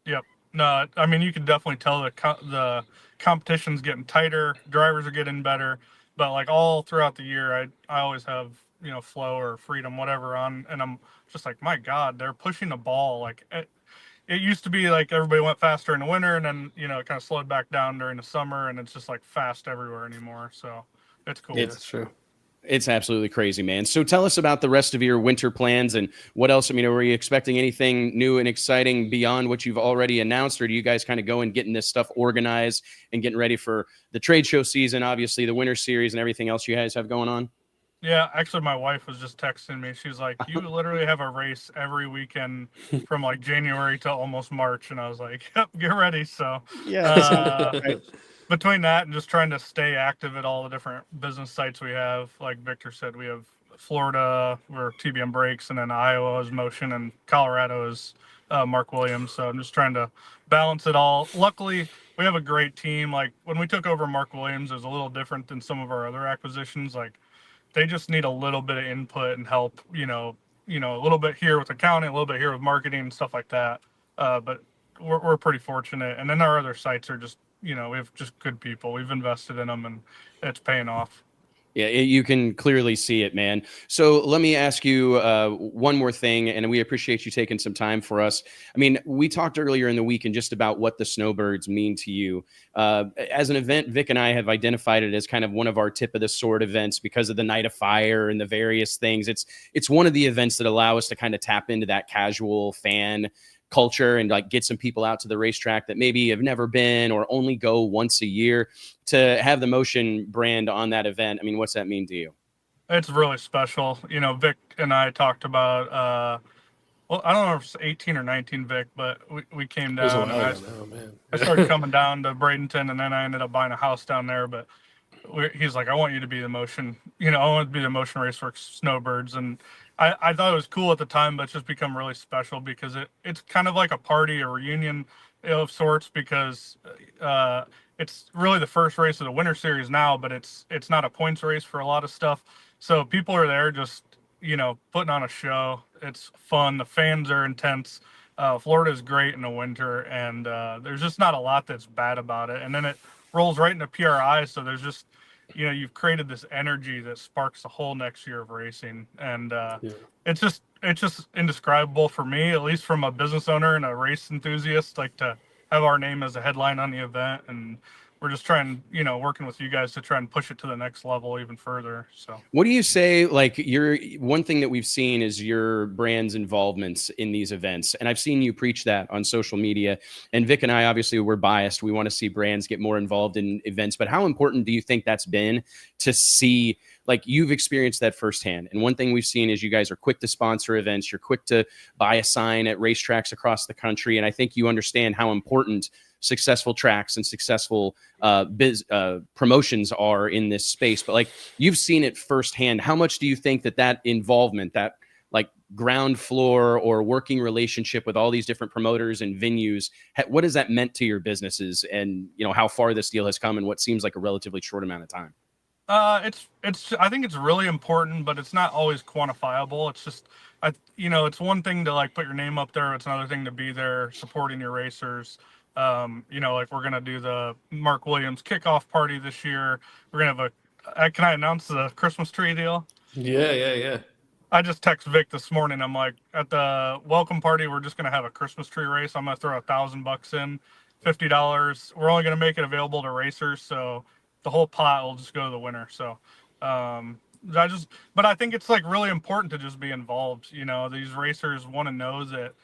Yep. No, I mean, you can definitely tell the competition's getting tighter. Drivers are getting better, but like all throughout the year, I always have, Flow or Freedom, whatever on. And I'm just like, my God, they're pushing the ball. Like it used to be like everybody went faster in the winter, and then it kind of slowed back down during the summer, and it's just like fast everywhere anymore. So it's cool. It's true. It's absolutely crazy, man. So tell us about the rest of your winter plans and what else. I mean, were you expecting anything new and exciting beyond what you've already announced, or do you guys kind of go and getting this stuff organized and getting ready for the trade show season, obviously the Winter Series and everything else you guys have going on? Yeah, actually, my wife was just texting me. She's like, you literally have a race every weekend from like January to almost March. And I was like, yep, get ready. So between that and just trying to stay active at all the different business sites we have, like Victor said, we have Florida, where TBM Brakes, and then Iowa is Motion, and Colorado is Mark Williams. So I'm just trying to balance it all. Luckily, we have a great team. Like when we took over Mark Williams, it was a little different than some of our other acquisitions. Like they just need a little bit of input and help, a little bit here with accounting, a little bit here with marketing and stuff like that. But we're pretty fortunate. And then our other sites are just, we have just good people. We've invested in them, and it's paying off. Yeah, you can clearly see it, man. So let me ask you one more thing, and we appreciate you taking some time for us. I mean, we talked earlier in the week and just about what the Snowbirds mean to you. As an event, Vic and I have identified it as kind of one of our tip of the sword events because of the Night of Fire and the various things. It's one of the events that allow us to kind of tap into that casual fan culture and like get some people out to the racetrack that maybe have never been or only go once a year. To have the Motion brand on that event, I mean, what's that mean to you? It's really special. You know, Vic and I talked about, well, I don't know if it's 18 or 19, Vic, but we came down. I started coming down to Bradenton, and then I ended up buying a house down there. But he's like, I want you to be the Motion, I want to be the Motion Raceworks Snowbirds. And I thought it was cool at the time, but it's just become really special because it's kind of like a party, a reunion of sorts, because it's really the first race of the Winter Series now, but it's not a points race for a lot of stuff. So people are there just, putting on a show. It's fun. The fans are intense. Florida is great in the winter, and there's just not a lot that's bad about it. And then it rolls right into PRI, so there's just, you've created this energy that sparks the whole next year of racing, and it's just indescribable for me, at least from a business owner and a race enthusiast, like to have our name as a headline on the event. And we're just trying, working with you guys to try and push it to the next level even further. So what do you say? Like, one thing that we've seen is your brand's involvements in these events. And I've seen you preach that on social media, and Vic and I, obviously we're biased. We want to see brands get more involved in events, but how important do you think that's been to see, like, you've experienced that firsthand? And one thing we've seen is you guys are quick to sponsor events. You're quick to buy a sign at racetracks across the country. And I think you understand how important successful tracks and successful promotions are in this space. But like, you've seen it firsthand. How much do you think that involvement, that like ground floor or working relationship with all these different promoters and venues, what has that meant to your businesses, and how far this deal has come in what seems like a relatively short amount of time? I think it's really important, but it's not always quantifiable. It's just, it's one thing to like put your name up there. It's another thing to be there supporting your racers. Like we're going to do the Mark Williams kickoff party this year. We're going to have can I announce the Christmas tree deal? Yeah. I just texted Vic this morning. I'm like, at the welcome party, we're just going to have a Christmas tree race. I'm going to throw $1,000 in, $50. We're only going to make it available to racers. So the whole pot will just go to the winner. So, but I think it's like really important to just be involved. These racers want to know that,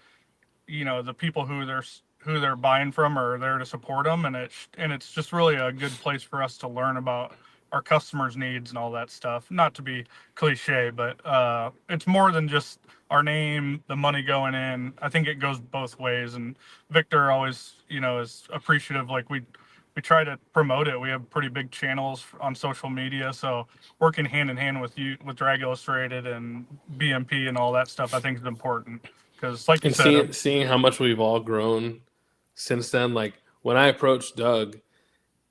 the people who they're buying from are there to support them. And it's just really a good place for us to learn about our customers' needs and all that stuff. Not to be cliche, but it's more than just our name, the money going in. I think it goes both ways. And Victor always, is appreciative. Like we try to promote it. We have pretty big channels on social media. So working hand in hand with you, with Drag Illustrated and BMP and all that stuff, I think is important. Because like you said, seeing how much we've all grown since then, like when I approached Doug,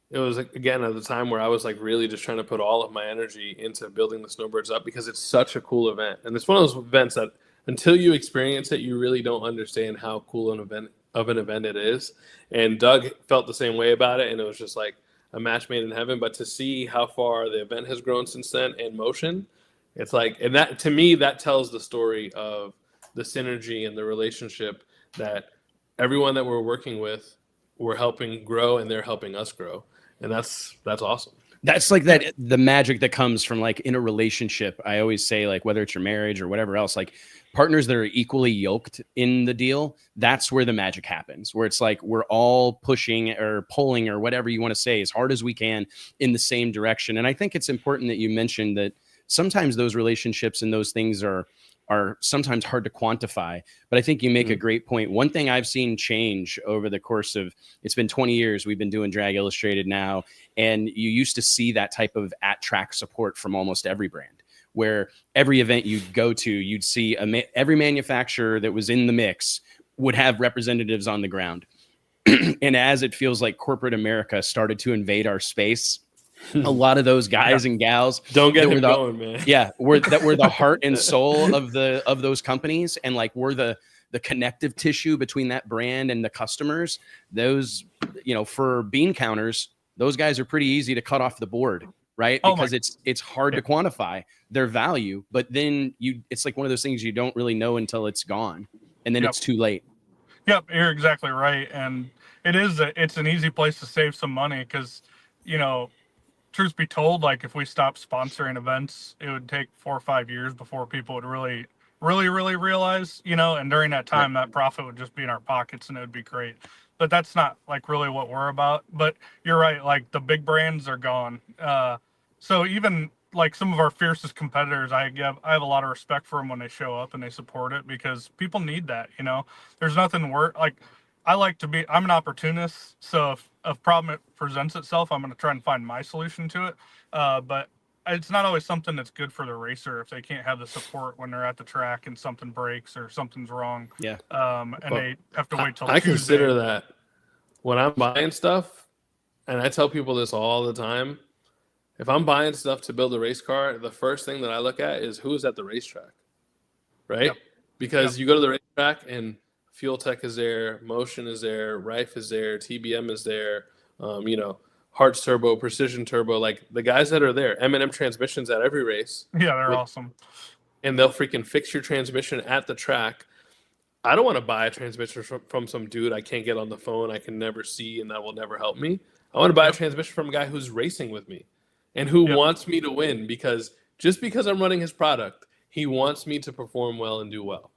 it was again at the time where I was like really just trying to put all of my energy into building the Snowbirds up, because it's such a cool event. And it's one of those events that until you experience it, you really don't understand how cool an event it is. And Doug felt the same way about it, and it was just like a match made in heaven. But to see how far the event has grown since then in Motion, it's like, and that to me, that tells the story of the synergy and the relationship that everyone that we're working with, we're helping grow, and they're helping us grow. And that's awesome. That's like the magic that comes from like in a relationship. I always say, like, whether it's your marriage or whatever else, like partners that are equally yoked in the deal, that's where the magic happens, where it's like we're all pushing or pulling or whatever you want to say as hard as we can in the same direction. And I think it's important that you mentioned that sometimes those relationships and those things are sometimes hard to quantify, but I think you make a great point. One thing I've seen change over the course of, it's been 20 years we've been doing Drag Illustrated now, and you used to see that type of at-track support from almost every brand, where every event you'd go to, you'd see every manufacturer that was in the mix would have representatives on the ground. And as it feels like corporate America started to invade our space, a lot of those guys and gals don't get going, man. Yeah, were the heart and soul of those companies, and like we're the connective tissue between that brand and the customers. Those, for bean counters, those guys are pretty easy to cut off the board, right? Oh Because it's hard to quantify their value, but then it's like one of those things you don't really know until it's gone, and then it's too late. Yep, you're exactly right. And it's an easy place to save some money because, truth be told, like if we stopped sponsoring events, it would take 4 or 5 years before people would really realize, and during that time, that profit would just be in our pockets and it would be great. But that's not like really what we're about. But you're right, like the big brands are gone. So even like some of our fiercest competitors, I have a lot of respect for them when they show up and they support it because people need that. There's nothing worse. Like I'm an opportunist, so if a problem presents itself, I'm going to try and find my solution to it. But it's not always something that's good for the racer if they can't have the support when they're at the track and something breaks or something's wrong. Yeah. And they have to wait till I Tuesday. consider that when I'm buying stuff, and I tell people this all the time, if I'm buying stuff to build a race car, the first thing that I look at is who's at the racetrack, right? Yep. Because you go to the racetrack and Fuel Tech is there, Motion is there, Rife is there, TBM is there, Hartz Turbo, Precision Turbo, like the guys that are there, M&M Transmissions at every race. Yeah, they're awesome. And they'll freaking fix your transmission at the track. I don't want to buy a transmission from some dude I can't get on the phone, I can never see, and that will never help me. I want to buy a transmission from a guy who's racing with me and who wants me to win because I'm running his product, he wants me to perform well and do well.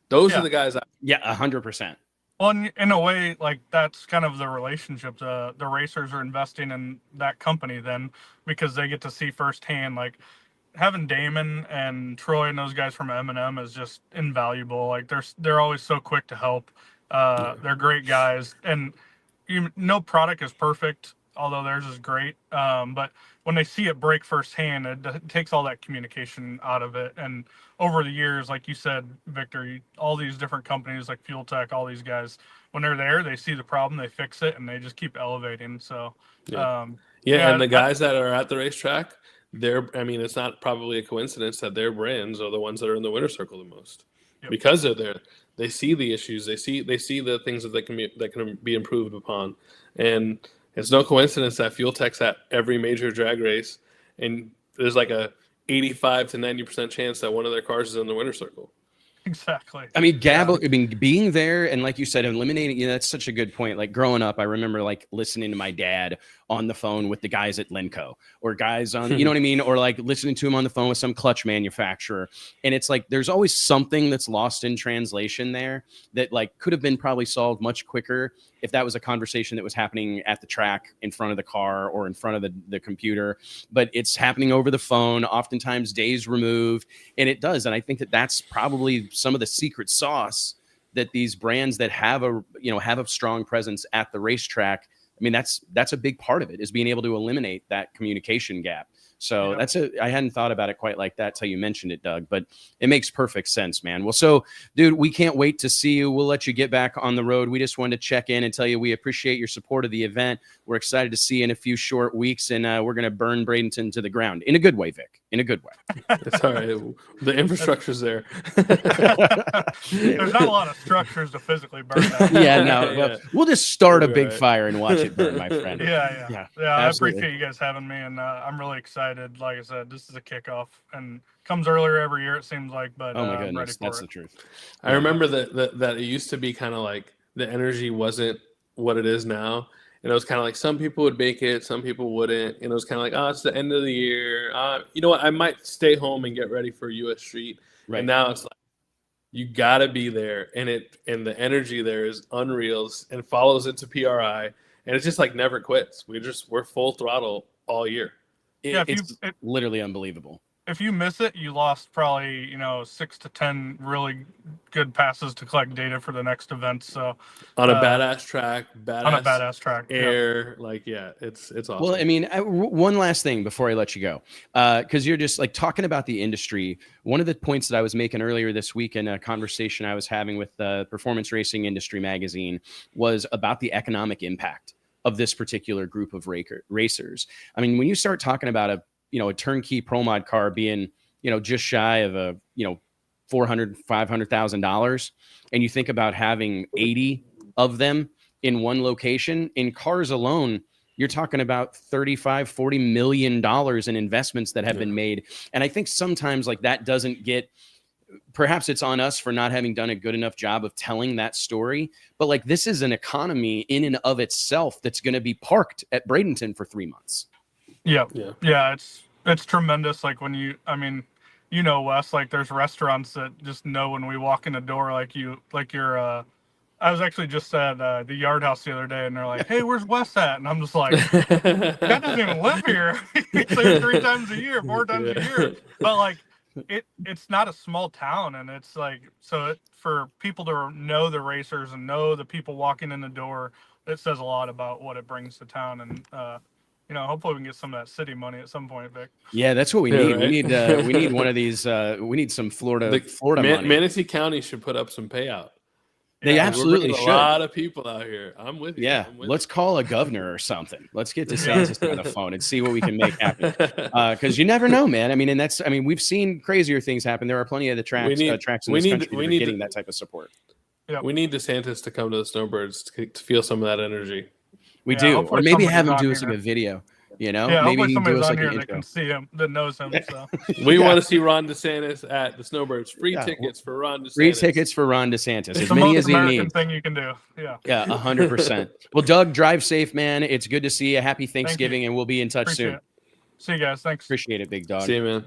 Those are the guys. 100%. Well, in a way, like that's kind of the relationship. The racers are investing in that company then because they get to see firsthand. Like having Damon and Troy and those guys from M&M is just invaluable. Like they're always so quick to help. They're great guys, and no product is perfect, although theirs is great. But when they see it break firsthand, it takes all that communication out of it. And over the years, like you said, Victor, all these different companies like Fuel Tech, all these guys, when they're there, they see the problem, they fix it, and they just keep elevating. So, and the guys that are at the racetrack, it's not probably a coincidence that their brands are the ones that are in the winner's circle the most because they're there. They see the issues, they see the things that can be improved upon, and it's no coincidence that Fuel Tech's at every major drag race, and there's like a 85 to 90% chance that one of their cars is in the winner's circle. Exactly. I mean, being there and like you said, eliminating, that's such a good point. Like growing up, I remember like listening to my dad on the phone with the guys at Lenco or guys on, you know what I mean? Or like listening to him on the phone with some clutch manufacturer. And it's like, there's always something that's lost in translation there that like could have been probably solved much quicker if that was a conversation that was happening at the track in front of the car or in front of the computer, but it's happening over the phone, oftentimes days removed. And it does. And I think that that's probably some of the secret sauce that these brands that have a strong presence at the racetrack. I mean, that's a big part of it, is being able to eliminate that communication gap. So I hadn't thought about it quite like that till you mentioned it, Doug, but it makes perfect sense, man. Well, so dude, we can't wait to see you. We'll let you get back on the road. We just wanted to check in and tell you we appreciate your support of the event. We're excited to see you in a few short weeks, and we're going to burn Bradenton to the ground in a good way, Vic, in a good way. It's all right. The infrastructure's there. There's not a lot of structures to physically burn that. We'll just start a big fire and watch it burn, my friend. Yeah. I appreciate you guys having me, and I'm really excited. Like I said, this is a kickoff and comes earlier every year, it seems like, but oh my I'm goodness, ready for that's it. the truth. I remember that it used to be kind of like the energy wasn't what it is now. And it was kind of like some people would make it, some people wouldn't. And it was kind of like, oh, it's the end of the year. You know what? I might stay home and get ready for US Street. Right. And now it's like, you got to be there. And the energy there is unreal and follows into PRI. And it's just like never quits. We're full throttle all year. It's literally unbelievable. If you miss it, you lost probably 6 to 10 really good passes to collect data for the next event. So on a badass track, air, it's awesome. Well, I mean, one last thing before I let you go, because you're just like talking about the industry. One of the points that I was making earlier this week in a conversation I was having with Performance Racing Industry magazine was about the economic impact of this particular group of racers. I mean, when you start talking about a turnkey pro mod car being, just shy of a, $400,000-$500,000, and you think about having 80 of them in one location, in cars alone, You're talking about $35-40 million in investments that have been made. And I think sometimes like that doesn't get, perhaps it's on us for not having done a good enough job of telling that story. But like, this is an economy in and of itself that's going to be parked at Bradenton for 3 months. Yeah. It's tremendous. Like when you, I mean, you know, Wes, like there's restaurants that just know when we walk in the door, I was actually just at the Yard House the other day, and they're like, "Hey, where's Wes at?" And I'm just like, "That doesn't even live here. He's there 3 times a year, 4 times a year." But like, it's not a small town, and it's like, so for people to know the racers and know the people walking in the door, it says a lot about what it brings to town. And you know, hopefully we can get some of that city money at some point, Vic. Yeah, that's what we need. Right? We need one of these. We need some Florida money. Manatee County should put up some payout. They absolutely should. A lot of people out here. I'm with you. Yeah, let's call a governor or something. Let's get DeSantis on the phone and see what we can make happen. Because you never know, man. I mean, we've seen crazier things happen. There are plenty of the tracks in this country that are getting that type of support. Yeah. We need DeSantis to come to the Snowbirds to feel some of that energy. We do, or maybe have him do us like a video. You know, maybe he can do us like an intro. That can see him, that knows him. So we want to see Ron DeSantis at the Snowbirds. Free tickets for Ron DeSantis. Free tickets for Ron DeSantis. It's as the many most as he American needs. thing you can do. Yeah. Yeah, 100%. Well, Doug, drive safe, man. It's good to see you. Happy Thanksgiving, and we'll be in touch soon. See you guys. Thanks. Appreciate it, big dog. See you, man.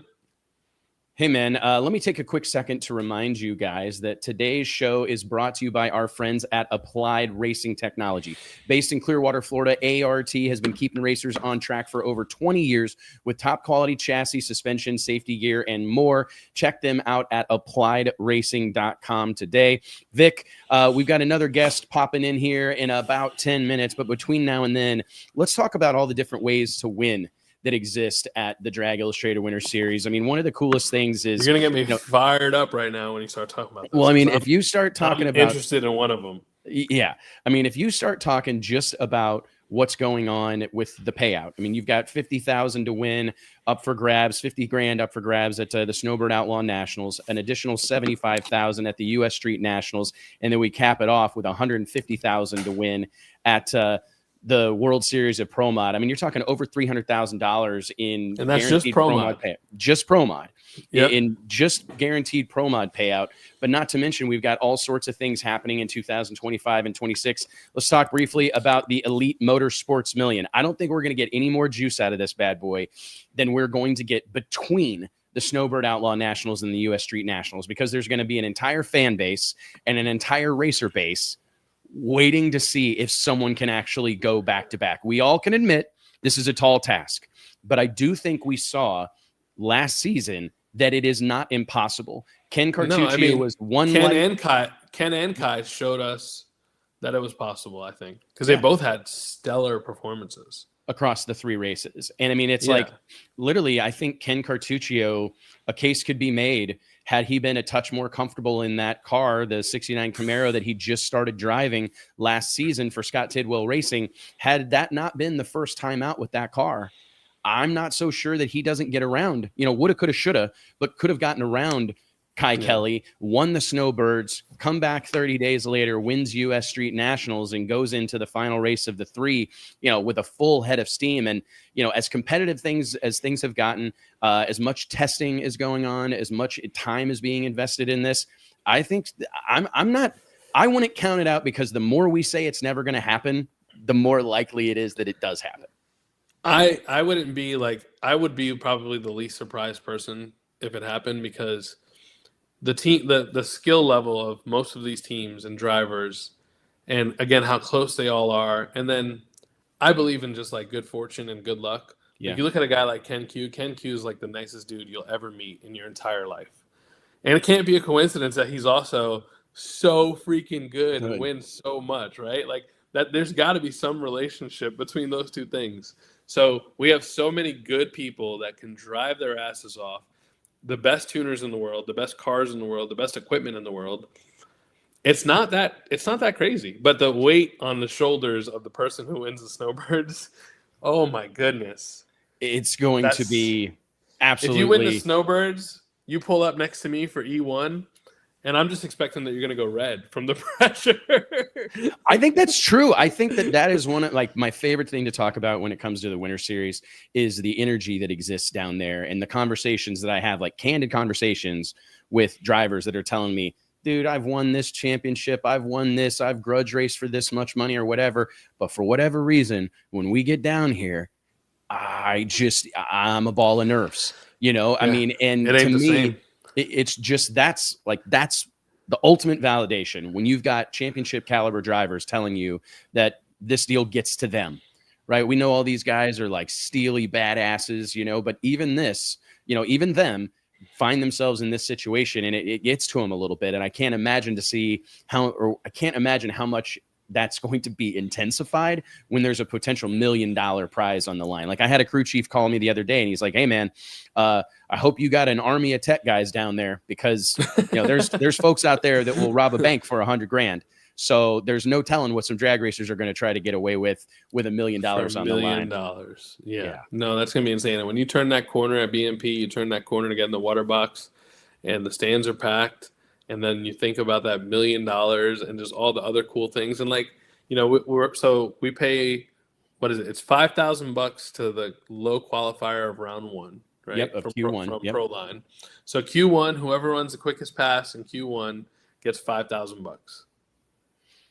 Hey, man, let me take a quick second to remind you guys that today's show is brought to you by our friends at Applied Racing Technology. Based in Clearwater, Florida, ART has been keeping racers on track for over 20 years with top quality chassis, suspension, safety gear, and more. Check them out at appliedracing.com today. Vic, we've got another guest popping in here in about 10 minutes, but between now and then, let's talk about all the different ways to win that exist at the Drag Illustrated Winter Series. I mean, one of the coolest things is... You're going to get me fired up right now when you start talking about this. Well, I mean, if you start talking about... interested in one of them. Yeah. I mean, if you start talking just about what's going on with the payout, I mean, you've got $50,000 to win up for grabs, $50,000 up for grabs at the Snowbird Outlaw Nationals, an additional $75,000 at the U.S. Street Nationals, and then we cap it off with $150,000 to win at... the World Series of Pro Mod. I mean, you're talking over $300,000 in and that's just Pro Mod payout. Just Pro Mod. Yep. In just guaranteed Pro Mod payout. But not to mention, we've got all sorts of things happening in 2025 and 26. Let's talk briefly about the Elite Motorsports Million. I don't think we're going to get any more juice out of this bad boy than we're going to get between the Snowbird Outlaw Nationals and the U.S. Street Nationals, because there's going to be an entire fan base and an entire racer base waiting to see if someone can actually go back to back. We all can admit this is a tall task, but I do think we saw last season that it is not impossible. Ken Cartuccio was one. Ken and Kai showed us that it was possible, I think, because they both had stellar performances across the 3 races. And I mean, it's like literally, I think Ken Cartuccio, a case could be made had he been a touch more comfortable in that car, the 69 Camaro that he just started driving last season for Scott Tidwell Racing. Had that not been the first time out with that car, I'm not so sure that he doesn't get around, woulda, coulda, shoulda, but could have gotten around Kai Kelly, won the Snowbirds, come back 30 days later, wins U.S. Street Nationals, and goes into the final race of the 3, with a full head of steam. And, as competitive things have gotten, as much testing is going on, as much time is being invested in this, I think I wouldn't count it out, because the more we say it's never going to happen, the more likely it is that it does happen. I wouldn't be I would be probably the least surprised person if it happened, because the team, the skill level of most of these teams and drivers, and again, how close they all are. And then I believe in just good fortune and good luck. Yeah. If you look at a guy like Ken Q is the nicest dude you'll ever meet in your entire life. And it can't be a coincidence that he's also so freaking good and wins so much, right? That there's got to be some relationship between those two things. So we have so many good people that can drive their asses off, the best tuners in the world, the best cars in the world, the best equipment in the world. It's not that crazy, but the weight on the shoulders of the person who wins the Snowbirds, oh my goodness. It's going to be absolutely. If you win the Snowbirds, you pull up next to me for E1, And I'm just expecting that you're going to go red from the pressure. I think that's true. I think that is one of like my favorite thing to talk about when it comes to the Winter Series is the energy that exists down there and the conversations that I have, like candid conversations with drivers that are telling me, dude, I've won this championship. I've won this. I've grudge raced for this much money or whatever. But for whatever reason, when we get down here, I'm a ball of nerves, you know? Yeah. I mean, and to me, it's just, that's the ultimate validation when you've got championship caliber drivers telling you that this deal gets to them, right? We know all these guys are like steely badasses, you know, but even this, you know, even them find themselves in this situation and it gets to them a little bit. And I can't imagine how much that's going to be intensified when there's a potential $1 million prize on the line. Like I had a crew chief call me the other day and he's like, hey man, I hope you got an army of tech guys down there because you know, there's folks out there that will rob a bank for $100,000. So there's no telling what some drag racers are going to try to get away with $1 million on the line. Yeah. No, that's going to be insane. And when you turn that corner at BMP, you turn that corner to get in the water box and the stands are packed. And then you think about that $1 million and just all the other cool things. And like, you know, we pay, what is it? It's $5,000 to the low qualifier of round one, right? Yep, of Q1. From Pro Line. So Q1, whoever runs the quickest pass in Q1 gets $5,000.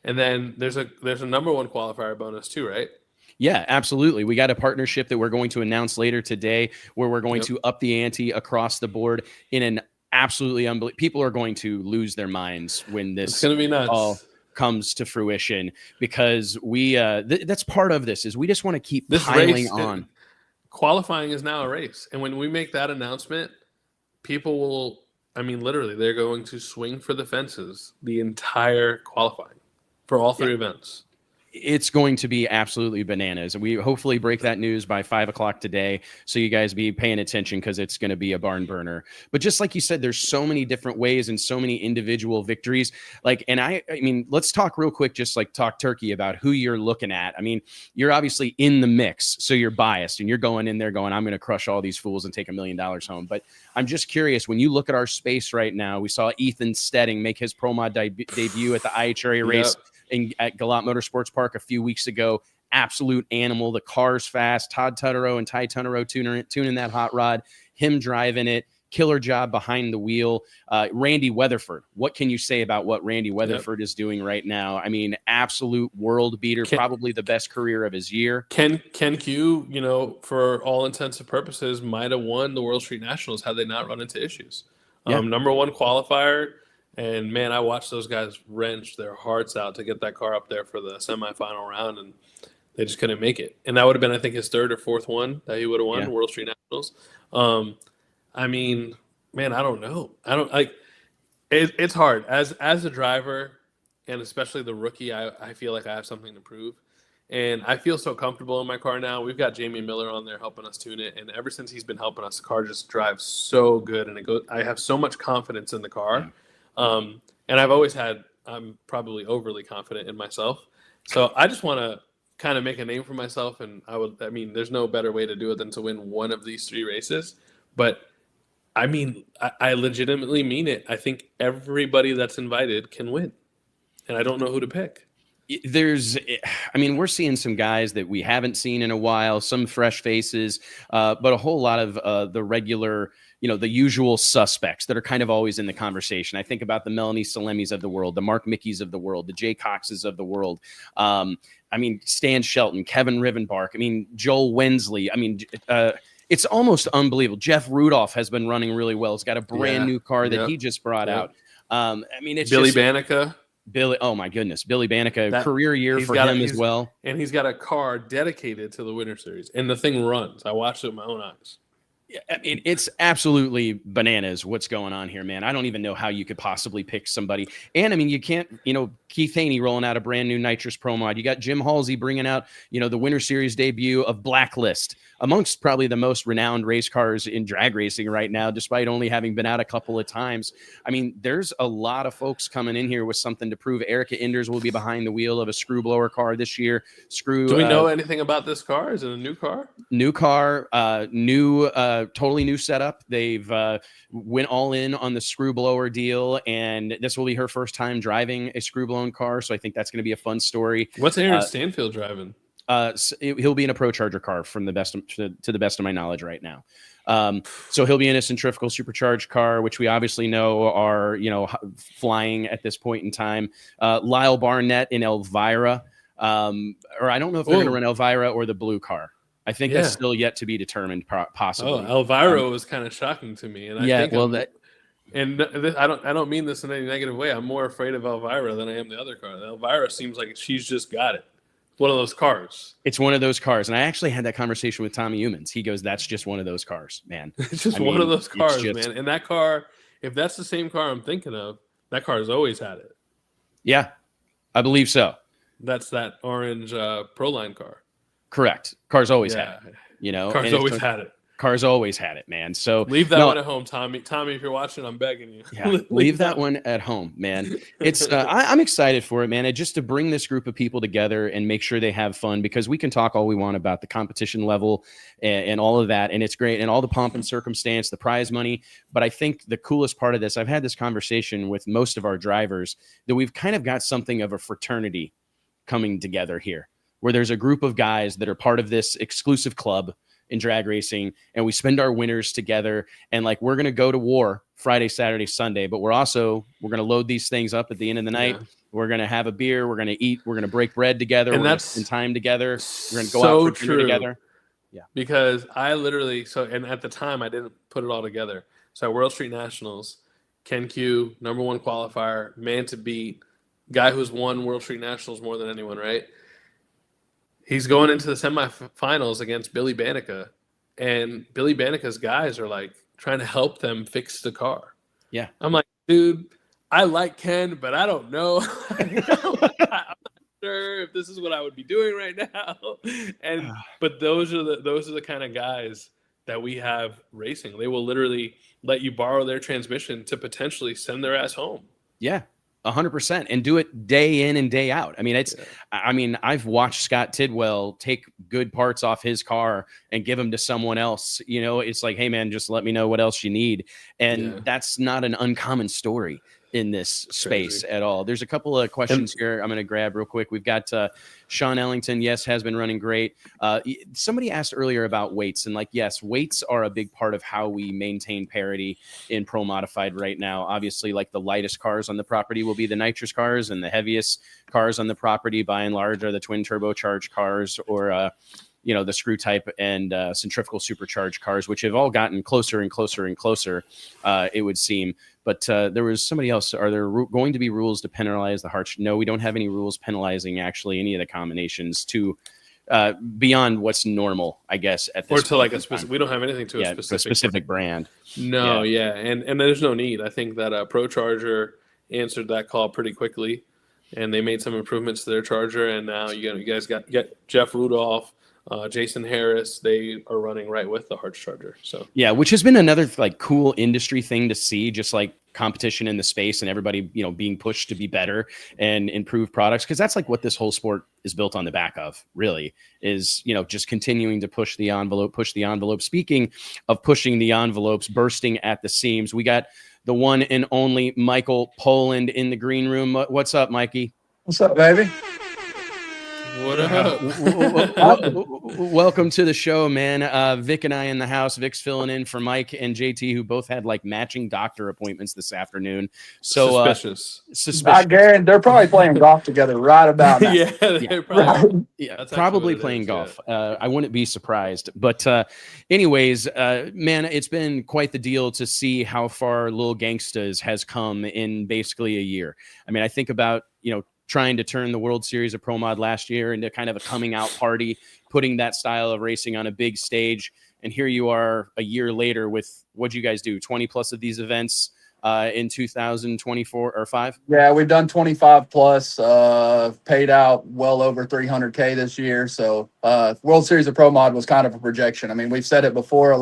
And then there's a number one qualifier bonus too, right? Yeah, absolutely. We got a partnership that we're going to announce later today where we're going to up the ante across the board in an absolutely unbelievable. People are going to lose their minds when this all comes to fruition because we that's part of this is we just want to keep this piling on. Qualifying is now a race. And when we make that announcement, people will, I mean, literally, they're going to swing for the fences the entire qualifying for all three events. It's going to be absolutely bananas. We hopefully break that news by 5 o'clock today. So you guys be paying attention because it's going to be a barn burner. But just like you said, there's so many different ways and so many individual victories. Like, and I mean, let's talk real quick, just like talk turkey about who you're looking at. I mean, you're obviously in the mix, so you're biased and you're going in there going, I'm going to crush all these fools and take $1 million home. But I'm just curious, when you look at our space right now, we saw Ethan Stedding make his Pro Mod debut at the IHRA race. At Gallant Motorsports Park a few weeks ago. Absolute animal. The car's fast. Todd Tutterow and Ty Tutterow tuning that hot rod. Him driving it. Killer job behind the wheel. Randy Weatherford. What can you say about what Randy Weatherford is doing right now? I mean, absolute world beater. Probably the best career of his year. Ken Q, you know, for all intents and purposes, might have won the World Street Nationals had they not run into issues. Number one qualifier. And, man, I watched those guys wrench their hearts out to get that car up there for the semifinal round, and they just couldn't make it. And that would have been, I think, his third or fourth one that he would have won, World Street Nationals. I mean, man, I don't know. It's hard. As a driver, and especially the rookie, I feel like I have something to prove. And I feel so comfortable in my car now. We've got Jamie Miller on there helping us tune it. And ever since he's been helping us, the car just drives so good. And I have so much confidence in the car. Yeah. And I'm probably overly confident in myself. So I just want to kind of make a name for myself. And I mean, there's no better way to do it than to win one of these three races. But I mean, I legitimately mean it. I think everybody that's invited can win. And I don't know who to pick. We're seeing some guys that we haven't seen in a while, some fresh faces, but a whole lot of the regular, you know, the usual suspects that are kind of always in the conversation. I think about the Melanie Salemis of the world, the Mark Mickeys of the world, the Jay Coxes of the world. Stan Shelton, Kevin Rivenbark, Joel Wensley. It's almost unbelievable. Jeff Rudolph has been running really well. He's got a brand new car that he just brought out. It's Billy Banica. Oh my goodness, Billy Banica, career year for him as well. And he's got a car dedicated to the Winter Series, and the thing runs. I watched it with my own eyes. It's absolutely bananas what's going on here, man. I don't even know how you could possibly pick somebody. And you can't, Keith Haney rolling out a brand new nitrous Pro Mod. You got Jim Halsey bringing out, the Winter Series debut of Blacklist, amongst probably the most renowned race cars in drag racing right now, despite only having been out a couple of times. There's a lot of folks coming in here with something to prove. Erica Enders will be behind the wheel of a screw blower car this year. Do we know anything about this car? Is it a new car? New car, new totally new setup. They've went all in on the screw blower deal, and this will be her first time driving a screw blown car. So I think that's going to be a fun story. What's Aaron Stanfield driving? He'll be in a Pro Charger car from the best to the best of my knowledge right now. So he'll be in a centrifugal supercharged car, which we obviously know are, flying at this point in time. Lyle Barnett in Elvira, or I don't know if they're going to run Elvira or the blue car. I think that's still yet to be determined, possibly. Oh, Elvira was kind of shocking to me, and I don't mean this in any negative way. I'm more afraid of Elvira than I am the other car. Elvira seems like she's just got it. One of those cars. It's one of those cars. And I actually had that conversation with Tommy Humans. He goes, that's just one of those cars, man. It's just one of those cars, man. And that car, if that's the same car I'm thinking of, that car has always had it. Yeah, I believe so. That's that orange Proline car. Correct. Cars always had it. Cars always had it. Cars always had it, man. So leave that one at home, Tommy. Tommy, if you're watching, I'm begging you. Yeah, leave that one at home, man. It's I'm excited for it, man. Just to bring this group of people together and make sure they have fun, because we can talk all we want about the competition level and all of that, and it's great, and all the pomp and circumstance, the prize money. But I think the coolest part of this, I've had this conversation with most of our drivers, that we've kind of got something of a fraternity coming together here, where there's a group of guys that are part of this exclusive club in drag racing, and we spend our winters together, and like we're gonna go to war Friday, Saturday, Sunday, but we're gonna load these things up at the end of the night. We're gonna have a beer, we're gonna eat, we're gonna break bread together, and we're that's gonna spend time together, we're gonna go out for dinner together. Yeah, because I literally and at the time I didn't put it all together. So at World Street Nationals, Ken Q, #1 qualifier, man to beat, guy who's won World Street Nationals more than anyone, right? He's going into the semifinals against Billy Banica, and Billy Banica's guys are like trying to help them fix the car. Yeah. I'm like, dude, I like Ken, but I don't know. I'm not sure if this is what I would be doing right now. But those are the kind of guys that we have racing. They will literally let you borrow their transmission to potentially send their ass home. Yeah. 100%, and do it day in and day out. I mean, I've watched Scott Tidwell take good parts off his car and give them to someone else. It's like, hey man, just let me know what else you need. And that's not an uncommon story in this space at all. There's a couple of questions here I'm going to grab real quick. We've got Sean Ellington. Yes, has been running great. Somebody asked earlier about weights, and yes, weights are a big part of how we maintain parity in Pro Modified right now. Obviously, the lightest cars on the property will be the nitrous cars, and the heaviest cars on the property by and large are the twin turbocharged cars, or the screw type and centrifugal supercharged cars, which have all gotten closer and closer and closer, it would seem. But there was somebody else. Are there going to be rules to penalize the harsh? No, we don't have any rules penalizing actually any of the combinations to beyond what's normal, I guess, at this or to a specific. We don't have anything to a specific brand. No, and there's no need. I think that Pro Charger answered that call pretty quickly, and they made some improvements to their charger, and now you guys got Jeff Rudolph. Jason Harris, they are running right with the Harch Charger. So yeah, which has been another cool industry thing to see, just competition in the space and everybody being pushed to be better and improve products, because that's what this whole sport is built on the back of, really, is just continuing to push the envelope. Speaking of pushing the envelopes, bursting at the seams, we got the one and only Michael Poland in the green room. What's up, Mikey? What's up, baby? What up? Welcome to the show, man. Vic and I in the house. Vic's filling in for Mike and JT, who both had matching doctor appointments this afternoon. So suspicious. I guarantee they're probably playing golf together right about now. Probably playing golf. I wouldn't be surprised. But anyways, man, it's been quite the deal to see how far Lil Gangstas has come in basically a year. I mean, I think about trying to turn the World Series of Pro Mod last year into kind of a coming out party, putting that style of racing on a big stage. And here you are a year later with, what'd you guys do, 20 plus of these events in 2024 or 5? Yeah, we've done 25 plus, paid out well over 300K this year. So World Series of Pro Mod was kind of a projection. I mean, we've said it before,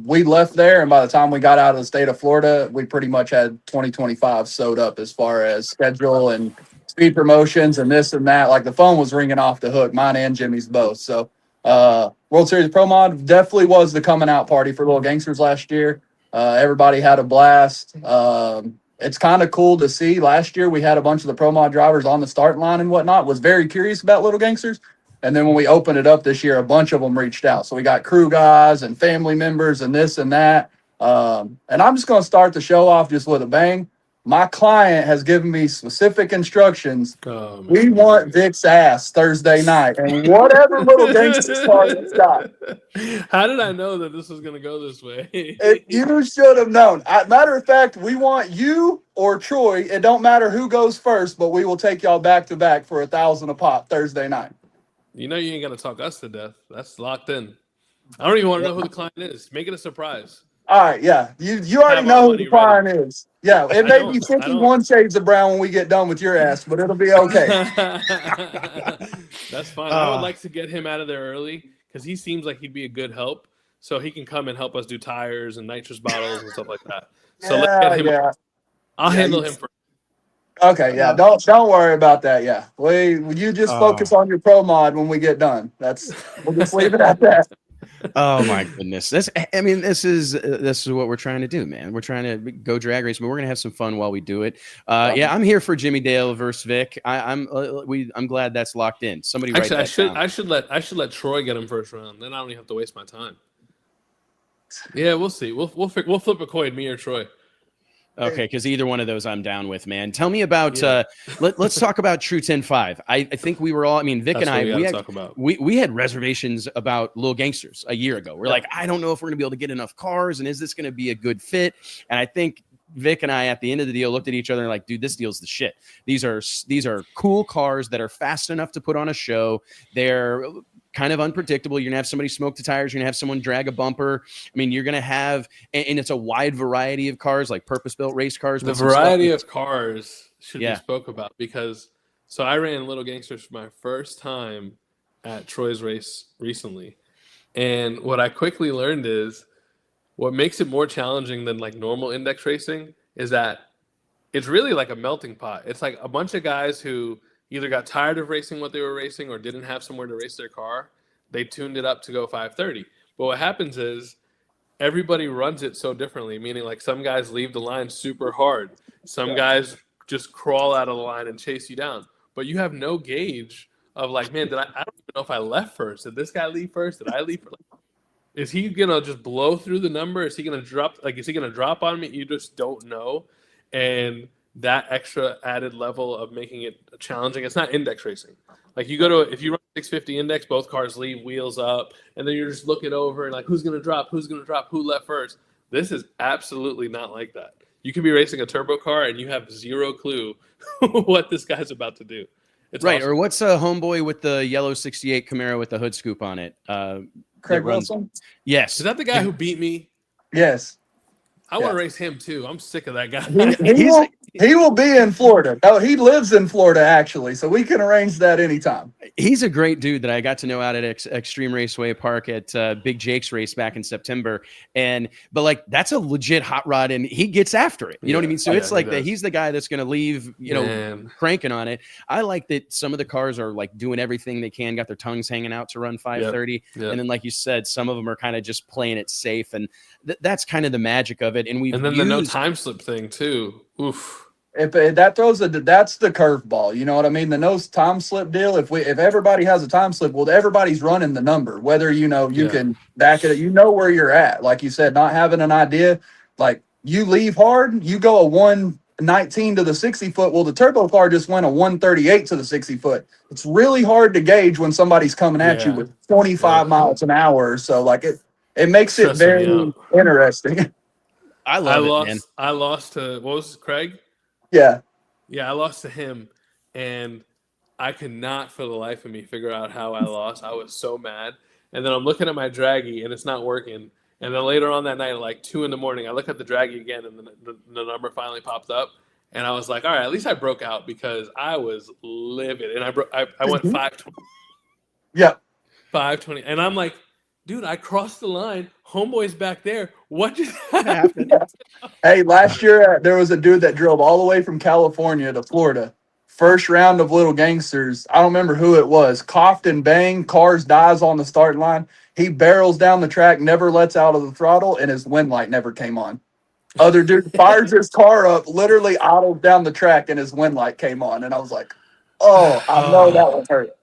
we left there, and by the time we got out of the state of Florida, we pretty much had 2025 sewed up as far as schedule and speed promotions and this and that. The phone was ringing off the hook, mine and Jimmy's both. So World Series Pro Mod definitely was the coming out party for Little Gangsters last year. Everybody had a blast. It's kind of cool to see. Last year we had a bunch of the Pro Mod drivers on the starting line and whatnot. Was very curious about Little Gangsters. And then when we opened it up this year, a bunch of them reached out. So we got crew guys and family members and this and that. And I'm just going to start the show off just with a bang. My client has given me specific instructions. We want Vic's ass Thursday night, and whatever Little Gangsters party it's got. How did I know that this was going to go this way? You should have known. Matter of fact, we want you or Troy. It don't matter who goes first, but we will take y'all back to back for $1,000 a pop Thursday night. You know you ain't got to talk us to death. That's locked in. I don't even want to know who the client is. Make it a surprise. All right, yeah. You already know who the client is. Yeah, it may be 51 shades of brown when we get done with your ass, but it'll be okay. That's fine. I would like to get him out of there early because he seems like he'd be a good help. So he can come and help us do tires and nitrous bottles and stuff like that. So let's get him. Yeah. I'll handle him first. Okay, yeah. Don't worry about that. Yeah. You just focus on your pro mod when we get done. We'll just leave it at that. Oh my goodness. This is what we're trying to do, man. We're trying to go drag race, but we're gonna have some fun while we do it. Yeah, I'm here for Jimmy Dale versus Vic. I'm glad that's locked in. Somebody write that down. I should let Troy get him first round. Then I don't even have to waste my time. Yeah, we'll see. We'll flip a coin, me or Troy. Okay, because either one of those I'm down with, man. Tell me about let's talk about True 10-5. I think we were all, I mean, Vic and I, we had reservations about Little Gangsters a year ago. We're like, I don't know if we're gonna be able to get enough cars, and is this gonna be a good fit? And I think Vic and I at the end of the deal looked at each other and like, dude, this deal's the shit. These are cool cars that are fast enough to put on a show. They're kind of unpredictable. You're gonna have somebody smoke the tires. You're gonna have someone drag a bumper. I mean, you're gonna have, and it's a wide variety of cars, like purpose-built race cars. The variety of cars should be spoke about because, so I ran Little Gangsters for my first time at Troy's race recently, and what I quickly learned is what makes it more challenging than like normal index racing is that it's really like a melting pot. It's like a bunch of guys who either got tired of racing what they were racing or didn't have somewhere to race their car. They tuned it up to go 530. But what happens is everybody runs it so differently, meaning like some guys leave the line super hard. Some guys just crawl out of the line and chase you down. But you have no gauge of like, man, I don't even know if I left first. Did this guy leave first? Did I leave first? Is he going to just blow through the number? Is he going to drop? Like, is he going to drop on me? You just don't know. And that extra added level of making it challenging. It's not index racing. Like you go to, if you run 650 index, both cars leave wheels up, and then you're just looking over and like, who's going to drop? Who left first? This is absolutely not like that. You could be racing a turbo car and you have zero clue what this guy's about to do. It's right. awesome. Or what's a homeboy with the yellow 68 Camaro with the hood scoop on it? Craig Wilson? Yes. Is that the guy who beat me? Yes. I want to race him too. I'm sick of that guy. He will be in Florida. Oh, he lives in Florida actually, so we can arrange that anytime. He's a great dude that I got to know out at Extreme Raceway Park at Big Jake's race back in September. But like that's a legit hot rod, and he gets after it. You know what I mean? So it's like he's the guy that's going to leave, cranking on it. I like that some of the cars are like doing everything they can, got their tongues hanging out to run 530, and then like you said, some of them are kind of just playing it safe, and that's kind of the magic of it. And then the no time slip thing too. Oof. If that throws that's the curveball. You know what I mean? The no time slip deal. If everybody has a time slip, well, everybody's running the number. Whether you can back it, where you're at. Like you said, not having an idea. Like you leave hard, you go a 119 to the 60 foot. Well, the turbo car just went a 138 to the 60 foot. It's really hard to gauge when somebody's coming at you with 25 miles an hour. So like it makes it very interesting. I love it, man. I lost to, what was it, Craig? Yeah, I lost to him, and I could not for the life of me figure out how I lost. I was so mad. And then I'm looking at my draggy, and it's not working. And then later on that night, at like 2 a.m, I look at the draggy again, and the number finally popped up. And I was like, all right, at least I broke out because I was livid. And I went 520. Yeah. 520. And I'm like, dude, I crossed the line. Homeboy's back there. What just happened? Hey, last year there was a dude that drove all the way from California to Florida first round of Little Gangsters, I don't remember who it was, coughed and banged, cars dies on the starting line. He barrels down the track, never lets out of the throttle, and his wind light never came on. Other dude fires his car up, literally idled down the track, and his wind light came on. And I was like, oh, I know that would hurt.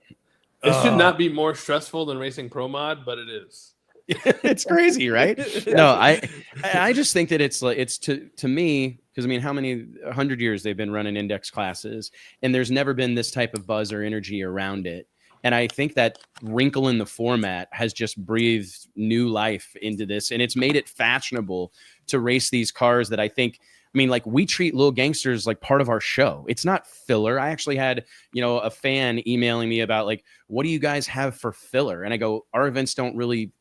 It should not be more stressful than racing Pro Mod, but it is. It's crazy, right? No, I just think that it's to me, because I mean, how many 100 years they've been running index classes, and there's never been this type of buzz or energy around it. And I think that wrinkle in the format has just breathed new life into this, and it's made it fashionable to race these cars that I think, I mean, like, we treat Little Gangsters like part of our show. It's not filler. I actually had, a fan emailing me about, like, what do you guys have for filler? And I go, our events don't really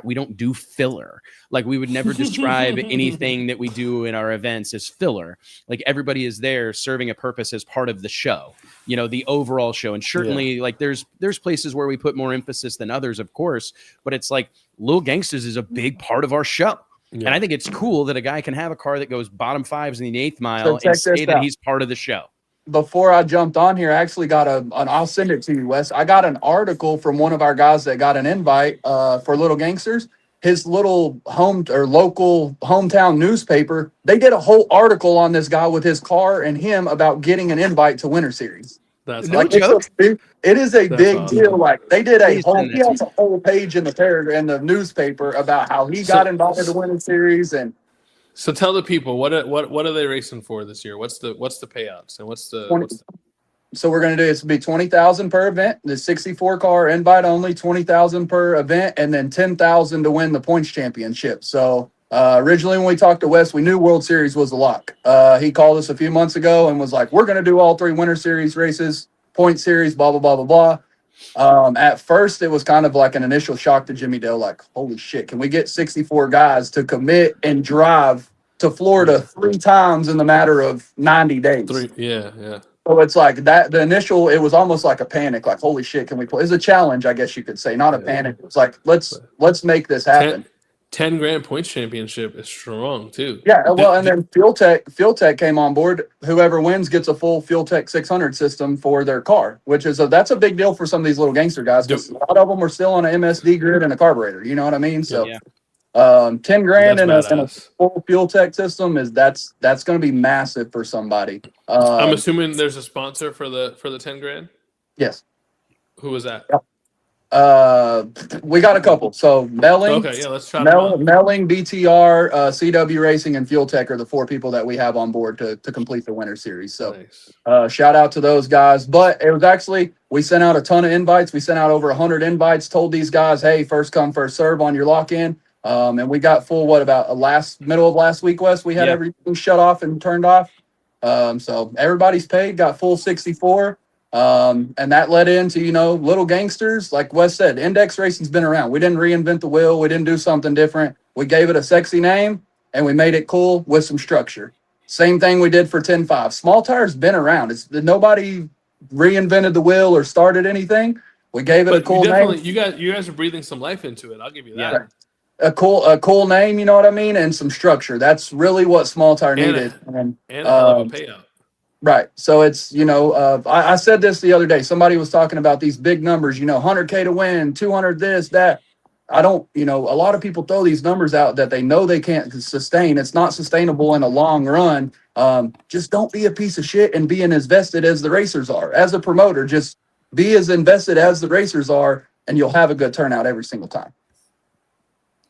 we don't do filler. Like, we would never describe anything that we do in our events as filler. Like, everybody is there serving a purpose as part of the show, the overall show. And certainly like there's places where we put more emphasis than others, of course, but it's like Little Gangsters is a big part of our show. Yeah. And I think it's cool that a guy can have a car that goes bottom fives in the 8th mile and say that he's part of the show. Before I jumped on here, I actually got I'll send it to you, Wes. I got an article from one of our guys that got an invite for Little Gangsters. His little local hometown newspaper, they did a whole article on this guy with his car and him about getting an invite to Winter Series. That's no joke. It is a big deal. Like, they did he has a whole page in the newspaper about how he got invited to Winter Series. And so tell the people what are they racing for this year? What's the payouts and what's the So we're going to do it's be $20,000 per event. The 64 car invite only, $20,000 per event, and then $10,000 to win the points championship. So originally when we talked to Wes, we knew World Series was a lock. He called us a few months ago and was like, "We're going to do all 3 Winter Series races, point series, blah blah blah blah blah." At first, it was kind of like an initial shock to Jimmy Dale, like, holy shit, can we get 64 guys to commit and drive to Florida 3 times in the matter of 90 days? Yeah. So it's like that. The initial, it was almost like a panic, like, holy shit, can we play? It's a challenge, I guess you could say, not a panic. It's like, let's make this happen. 10 grand points championship is strong too. Yeah, well, and then Fuel Tech came on board. Whoever wins gets a full Fuel Tech 600 system for their car, which is that's a big deal for some of these Little Gangster guys, because a lot of them are still on an MSD grid and a carburetor. You know what I mean? So, 10 grand and a full Fuel Tech system that's going to be massive for somebody. I'm assuming there's a sponsor for the 10 grand. Yes. Who was that? Yep. We got a couple. So Melling, okay, yeah, let's try Melling, BTR, CW Racing, and Fuel Tech are the 4 people that we have on board to complete the Winter Series. So nice. Shout out to those guys. But it was actually, we sent out a ton of invites. We sent out over 100 invites, told these guys, hey, first come, first serve on your lock-in. And we got full, middle of last week, Wes, we had everything shut off and turned off. So everybody's paid, got full 64. And that led into, Little Gangsters. Like Wes said, index racing's been around. We didn't reinvent the wheel. We didn't do something different. We gave it a sexy name and we made it cool with some structure. Same thing we did for 10.5. Small tire's been around. Nobody reinvented the wheel or started anything. We gave it a cool name. You guys are breathing some life into it. I'll give you that. Yeah. A cool name, you know what I mean, and some structure. That's really what small tire needed. And a hell of a payout. Right. So it's, I said this the other day. Somebody was talking about these big numbers, 100K to win, 200 this, that. I don't, a lot of people throw these numbers out that they know they can't sustain. It's not sustainable in a long run. Just don't be a piece of shit and be as vested as the racers are. As a promoter, just be as invested as the racers are, and you'll have a good turnout every single time.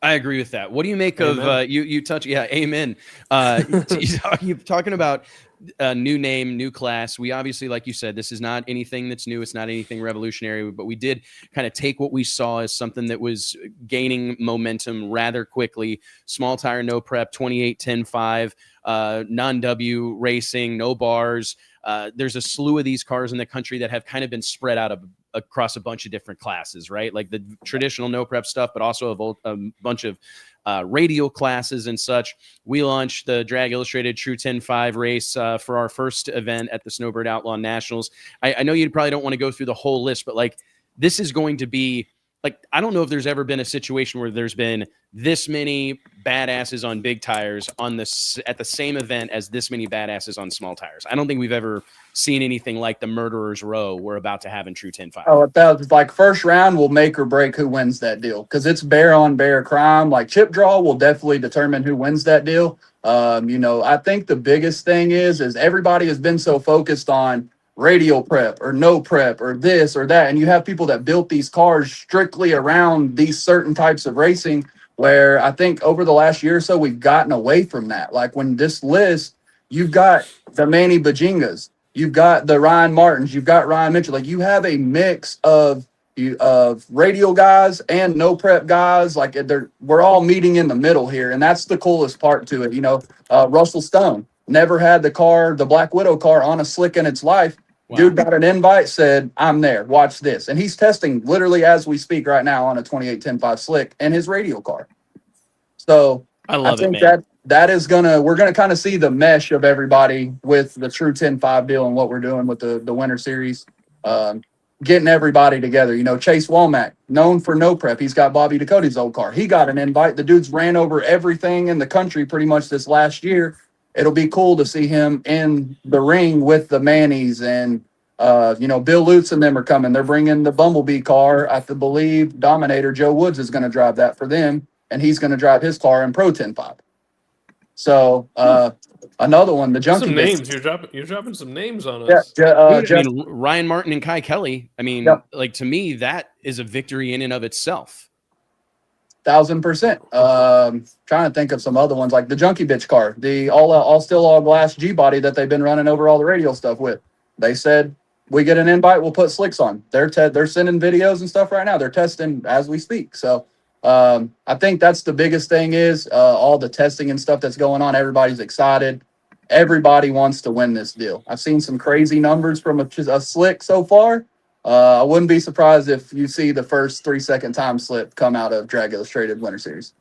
I agree with that. What do you make of you touch? Yeah, amen. You're talking about a new name, new class. We obviously, like you said, this is not anything that's new. It's not anything revolutionary, but we did kind of take what we saw as something that was gaining momentum rather quickly. Small tire, no prep, 28, 10, 5, non-W racing, no bars. There's a slew of these cars in the country that have kind of been spread out across a bunch of different classes, right? Like the traditional no prep stuff, but also a bunch of radial classes and such. We launched the Drag Illustrated True 10.5 race for our first event at the Snowbird Outlaw Nationals. I know you probably don't want to go through the whole list, but like, this is going to be like, I don't know if there's ever been a situation where there's been this many badasses on big tires on this at the same event as this many badasses on small tires. I don't think we've ever seen anything like the murderer's row we're about to have in True 10-5. Oh, that's like first round will make or break who wins that deal, because it's bear on bear crime. Like chip draw will definitely determine who wins that deal. I think the biggest thing is everybody has been so focused on radial prep or no prep or this or that, and you have people that built these cars strictly around these certain types of racing, where I think over the last year or so we've gotten away from that. Like when this list, you've got the Manny Bajingas, you've got the Ryan Martins, you've got Ryan Mitchell. Like you have a mix of radial guys and no prep guys. Like we're all meeting in the middle here, and that's the coolest part to it. Russell Stone never had the Black Widow car on a slick in its life. Wow. Dude got an invite, said, I'm there, watch this. And he's testing literally as we speak right now on a 28-10-5 slick and his radial car. So I think that is we're gonna kind of see the mesh of everybody with the True 10-5 deal and what we're doing with the Winter Series. Getting everybody together. Chase Womack, known for no prep. He's got Bobby Dakota's old car. He got an invite. The dude's ran over everything in the country pretty much this last year. It'll be cool to see him in the ring with the Mannies, and Bill Lutz and them are coming. They're bringing the Bumblebee car. I believe Dominator Joe Woods is going to drive that for them, and he's going to drive his car in Pro 10-5. So another one, the Junkie. Some names you're dropping some names on us. Ryan Martin and Kai Kelly. I mean, like to me, that is a victory in and of itself. 1,000%. Trying to think of some other ones, like the Junkie Bitch car, the all steel all glass G body that they've been running over all the radial stuff with. They said, we get an invite, we'll put slicks on. They're sending videos and stuff right now. They're testing as we speak. So I think that's the biggest thing is all the testing and stuff that's going on. Everybody's excited. Everybody wants to win this deal. I've seen some crazy numbers from a slick so far. I wouldn't be surprised if you see the first 3-second time slip come out of Drag Illustrated Winter Series.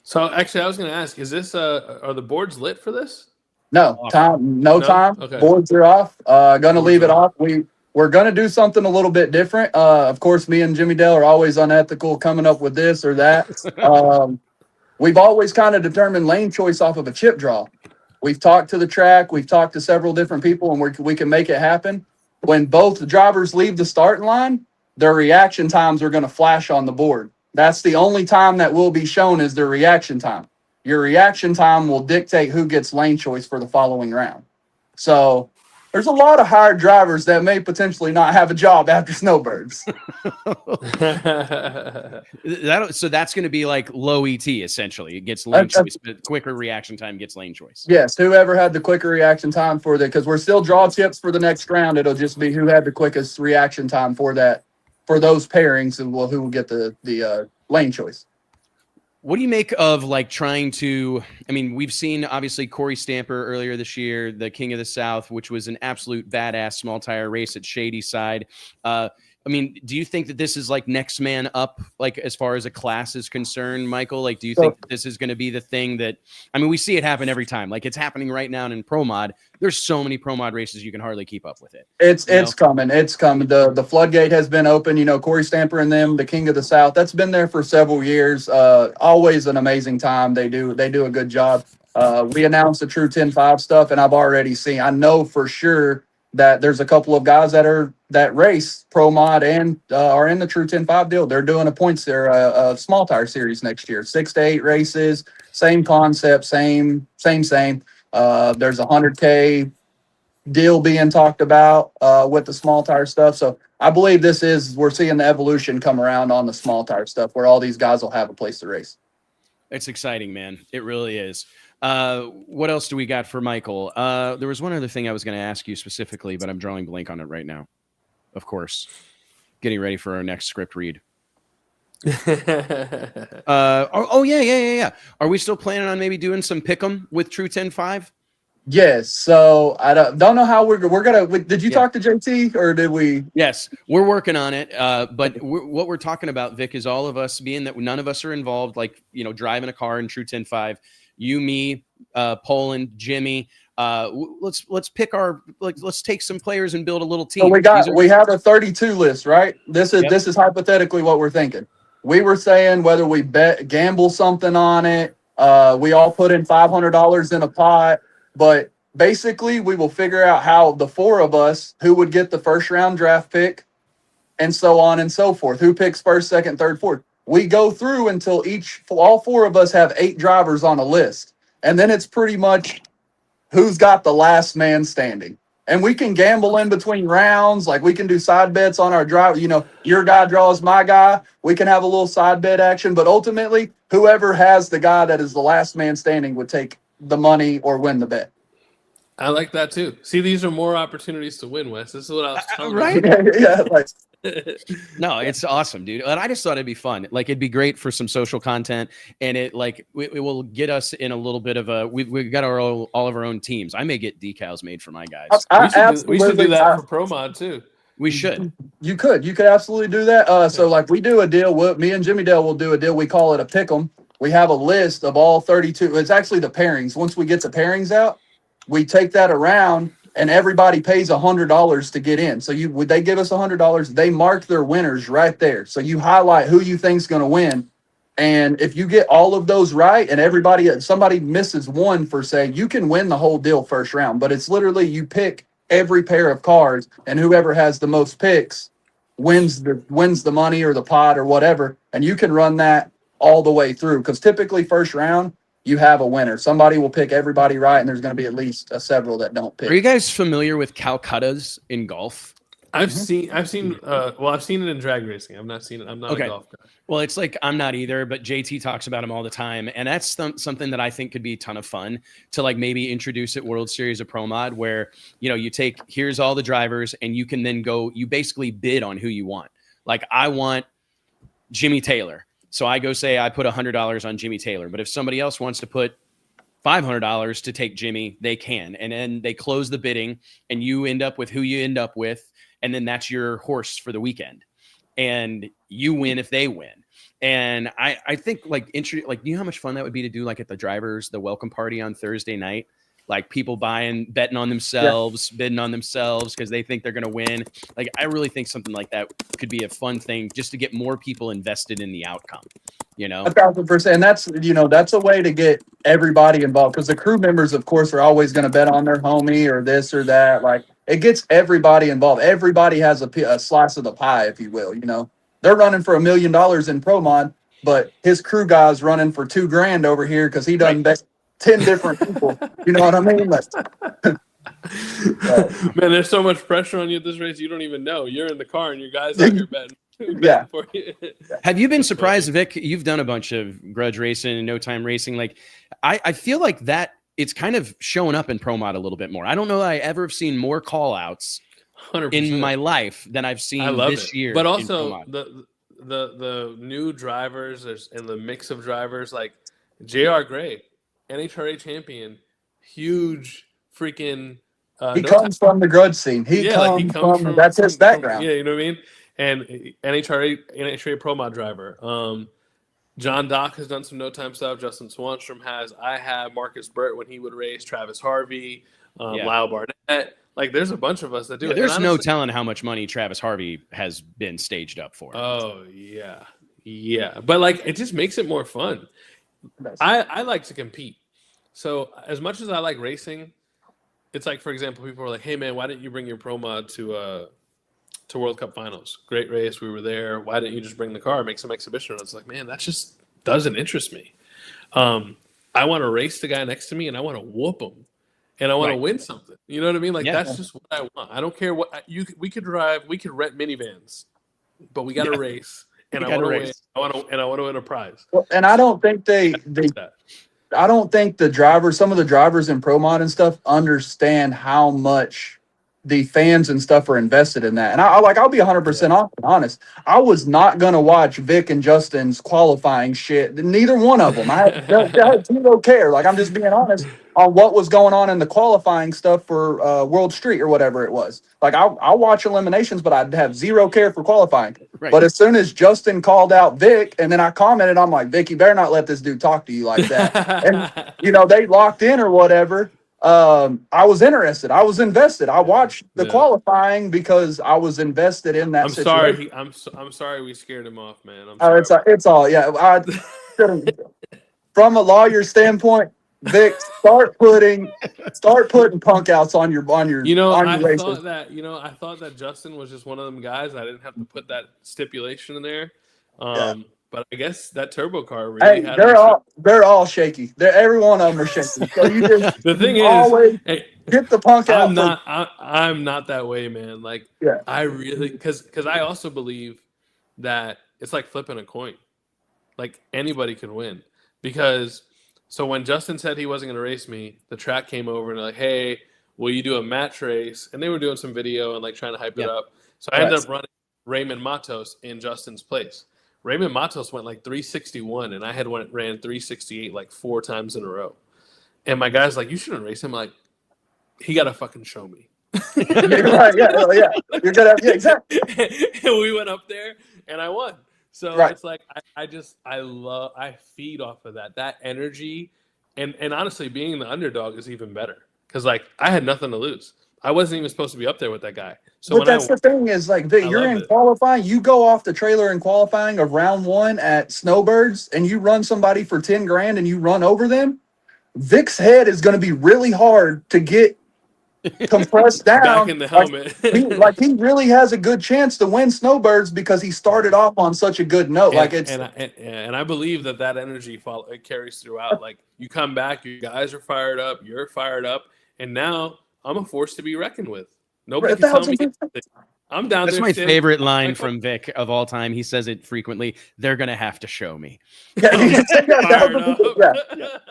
So actually, I was going to ask: is this are the boards lit for this? No time. Okay. Boards are off. Gonna leave it off. We're gonna do something a little bit different. Of course, me and Jimmy Dale are always unethical, coming up with this or that. We've always kind of determined lane choice off of a chip draw. We've talked to the track. We've talked to several different people, and we can make it happen. When both drivers leave the starting line, their reaction times are going to flash on the board. That's the only time that will be shown is their reaction time. Your reaction time will dictate who gets lane choice for the following round. So there's a lot of hired drivers that may potentially not have a job after Snowbirds. So that's going to be like low ET, essentially. It gets lane choice, but quicker reaction time gets lane choice. Yes, whoever had the quicker reaction time for that, because we're still draw tips for the next round. It'll just be who had the quickest reaction time for those pairings, and who will get the lane choice. What do you make of like trying to, we've seen obviously Corey Stamper earlier this year, the King of the South, which was an absolute badass small tire race at Shady Side. Do you think that this is like next man up, like as far as a class is concerned, Michael? Like, do you think this is going to be the thing that, we see it happen every time. Like it's happening right now in Pro Mod. There's so many Pro Mod races, you can hardly keep up with it. It's coming. It's coming. The floodgate has been open. Corey Stamper and them, the King of the South, that's been there for several years. Always an amazing time. They do a good job. We announced the True 10-5 stuff, and I know for sure that there's a couple of guys that race Pro Mod and are in the True 10-5 deal. They're doing a small tire series next year, 6 to 8 races, same concept, same. There's a 100K deal being talked about with the small tire stuff. So I believe we're seeing the evolution come around on the small tire stuff, where all these guys will have a place to race. It's exciting, man. It really is. What else do we got for Michael? There was one other thing I was going to ask you specifically, but I'm drawing blank on it right now. Of course, getting ready for our next script read. Yeah. Are we still planning on maybe doing some pick'em with True 10-5? Yes. So I don't know how we're gonna. Did you talk to JT or did we? Yes, we're working on it. But what we're talking about, Vic, is all of us being that none of us are involved. Like driving a car in True 10-5. You, me, Poland, Jimmy. Let's pick let's take some players and build a little team. So we have a 32 list, right? This is hypothetically what we're thinking. we were saying whether we gamble something on it. We all put in $500 in a pot, but basically we will figure out how the four of us who would get the first round draft pick and so on and so forth. Who picks first, second, third, fourth. We go through until all four of us have 8 drivers on a list. And then it's pretty much who's got the last man standing. And we can gamble in between rounds. Like we can do side bets on our driver. You know, your guy draws my guy. We can have a little side bet action. But ultimately, whoever has the guy that is the last man standing would take the money or win the bet. I like that too. See, these are more opportunities to win, Wes. This is what I was telling right? you. Yeah, like, No, it's awesome, dude. And I just thought it'd be fun. Like it'd be great for some social content, and it will get us in a little bit of a. We've got all of our own teams. I may get decals made for my guys. We should do that for Pro Mod too. We should. You could absolutely do that. So like we do a deal. Me and Jimmy Dale will do a deal. We call it a pick'em. We have a list of all 32. It's actually the pairings. Once we get the pairings out, we take that around. And everybody pays $100 to get in. So they give us $100. They mark their winners right there. So you highlight who you think's going to win. And if you get all of those right, and somebody misses one for say, you can win the whole deal first round. But it's literally you pick every pair of cards, and whoever has the most picks wins the money or the pot or whatever. And you can run that all the way through. Because typically first round, you have a winner. Somebody will pick everybody right, and there's going to be at least several that don't pick. Are you guys familiar with Calcuttas in golf? I've seen it in drag racing. I've not seen it. I'm not a golf guy. Well, it's like I'm not either, but JT talks about them all the time, and that's something that I think could be a ton of fun to like maybe introduce at World Series of Pro Mod, where you take here's all the drivers, and you can then you basically bid on who you want. Like I want Jimmy Taylor. So I go say I put $100 on Jimmy Taylor, but if somebody else wants to put $500 to take Jimmy, they can. And then they close the bidding and you end up with who you end up with. And then that's your horse for the weekend. And you win if they win. And I think you know how much fun that would be to do like at the welcome party on Thursday night? Like people betting on themselves, bidding on themselves because they think they're going to win. Like, I really think something like that could be a fun thing just to get more people invested in the outcome, 1,000%. And that's a way to get everybody involved, because the crew members, of course, are always going to bet on their homie or this or that. Like, it gets everybody involved. Everybody has a slice of the pie, if you will. They're running for $1 million in Pro Mod, but his crew guy's running for $2,000 over here because he doesn't bet 10 different people. You know what I mean? Man, there's so much pressure on you at this race. You don't even know. You're in the car and your guys out here betting. Yeah. For you. Have you been surprised, Vic? You've done a bunch of grudge racing and no time racing. Like, I feel like that it's kind of showing up in Pro Mod a little bit more. I don't know that I ever have seen more call outs 100%. in my life than I've seen this year. But also the new drivers and the mix of drivers, like JR Gray, NHRA champion, huge freaking. He comes from the grudge scene. He comes from that's his background. Yeah, you know what I mean? And NHRA Pro Mod driver. John Dock has done some no time stuff. Justin Swanstrom has. I have Marcus Burt when he would race. Travis Harvey, Lyle Barnett. Like, there's a bunch of us that do it. There's honestly, no telling how much money Travis Harvey has been staged up for. Oh yeah. But like, it just makes it more fun. I like to compete. So as much as I like racing, it's like, for example, people are like, "Hey man, why didn't you bring your Pro Mod to World Cup finals? Great race, we were there. Why didn't you just bring the car, make some exhibition?" It's like, man, that just doesn't interest me. I want to race the guy next to me, and I want to whoop him, and I want to win something. You know what I mean? Like, that's just what I want. I don't care what we could drive. We could rent minivans, but we got to race, and I want to win. I want to win a prize. Well, and I don't think I don't think some of the drivers in Pro Mod and stuff understand how much the fans and stuff are invested in that. And I'll be 100% honest. I was not going to watch Vic and Justin's qualifying shit. Neither one of them. I don't care. Like, I'm just being honest on what was going on in the qualifying stuff for World Street or whatever it was. Like, I'll watch eliminations, but I'd have zero care for qualifying. Right. But as soon as Justin called out Vic, and then I commented, I'm like, Vic, you better not let this dude talk to you like that. And, they locked in or whatever. I was interested. I was invested. I watched the Yeah. qualifying because I was invested in that I'm situation. sorry. I'm sorry we scared him off, man. I'm Oh, sorry. it's all. Yeah. From a lawyer standpoint, Vic, start putting punk outs on your You know, on I your races. thought that Justin was just one of them guys. I didn't have to put that stipulation in there. Yeah. But I guess that turbo car really Hey, had they're all shaky. Every one of them are shaky. So you just the thing always is, hey, get the punk out. I'm not that way, man. Like, Yeah. I really because I also believe that it's like flipping a coin. Like, anybody can win. Because so when Justin said he wasn't going to race me, the track came over and like, hey, will you do a match race? And they were doing some video and like trying to hype it up. So I ended up running Raymond Matos in Justin's place. Raymond Matos went like 361, and I had ran 368 like 4 times in a row. And my guy's like, you shouldn't race him. I'm like, he got to fucking show me. Right, yeah. You're gonna, yeah, exactly. And we went up there, and I won. So it's like I feed off of that energy, and honestly, being the underdog is even better because like I had nothing to lose. I wasn't even supposed to be up there with that guy. So but that's the thing is like Vic, you're in qualifying. You go off the trailer in qualifying of round 1 at Snowbirds, and you run somebody for 10 grand, and you run over them. Vic's head is going to be really hard to get compressed down back in the helmet. He really has a good chance to win Snowbirds because he started off on such a good note. And I believe that energy it carries throughout. Like, you come back, you guys are fired up, you're fired up, and now I'm a force to be reckoned with. Nobody can tell me anything. I'm down That's there. That's my favorite line from Vic of all time. He says it frequently. They're going to have to show me. Yep,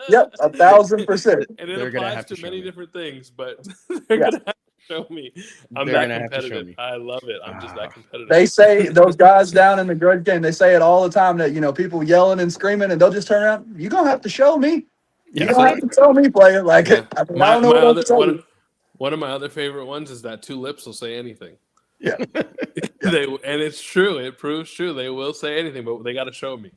1,000%. And it applies to many different things, but they're going to have to show me. I'm that competitive. I love it. I'm just that competitive. They say, those guys down in the grudge game, they say it all the time that, you know, people yelling and screaming, and they'll just turn around. You're going to have to show me. You're going to have to show me, player. Like, I don't know what to tell you. One of my other favorite ones is that 2 lips will say anything. Yeah. And it's true. It proves true. They will say anything, but they got to show me.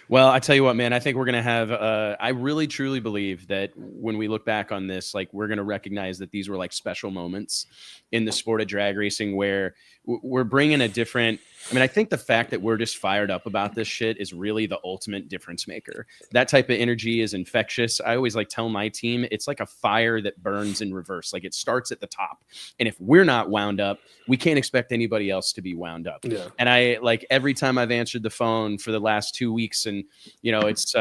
Well, I tell you what, man, I think we're going to have, I really truly believe that when we look back on this, like, we're going to recognize that these were like special moments in the sport of drag racing where we're bringing a different, I mean, I think the fact that we're just fired up about this shit is really the ultimate difference maker. That type of energy is infectious. I always like tell my team, it's like a fire that burns in reverse. Like, it starts at the top. And if we're not wound up, we can't expect anybody else to be wound up. Yeah. And I, like, every time I've answered the phone for the last 2 weeks, and, you know, it's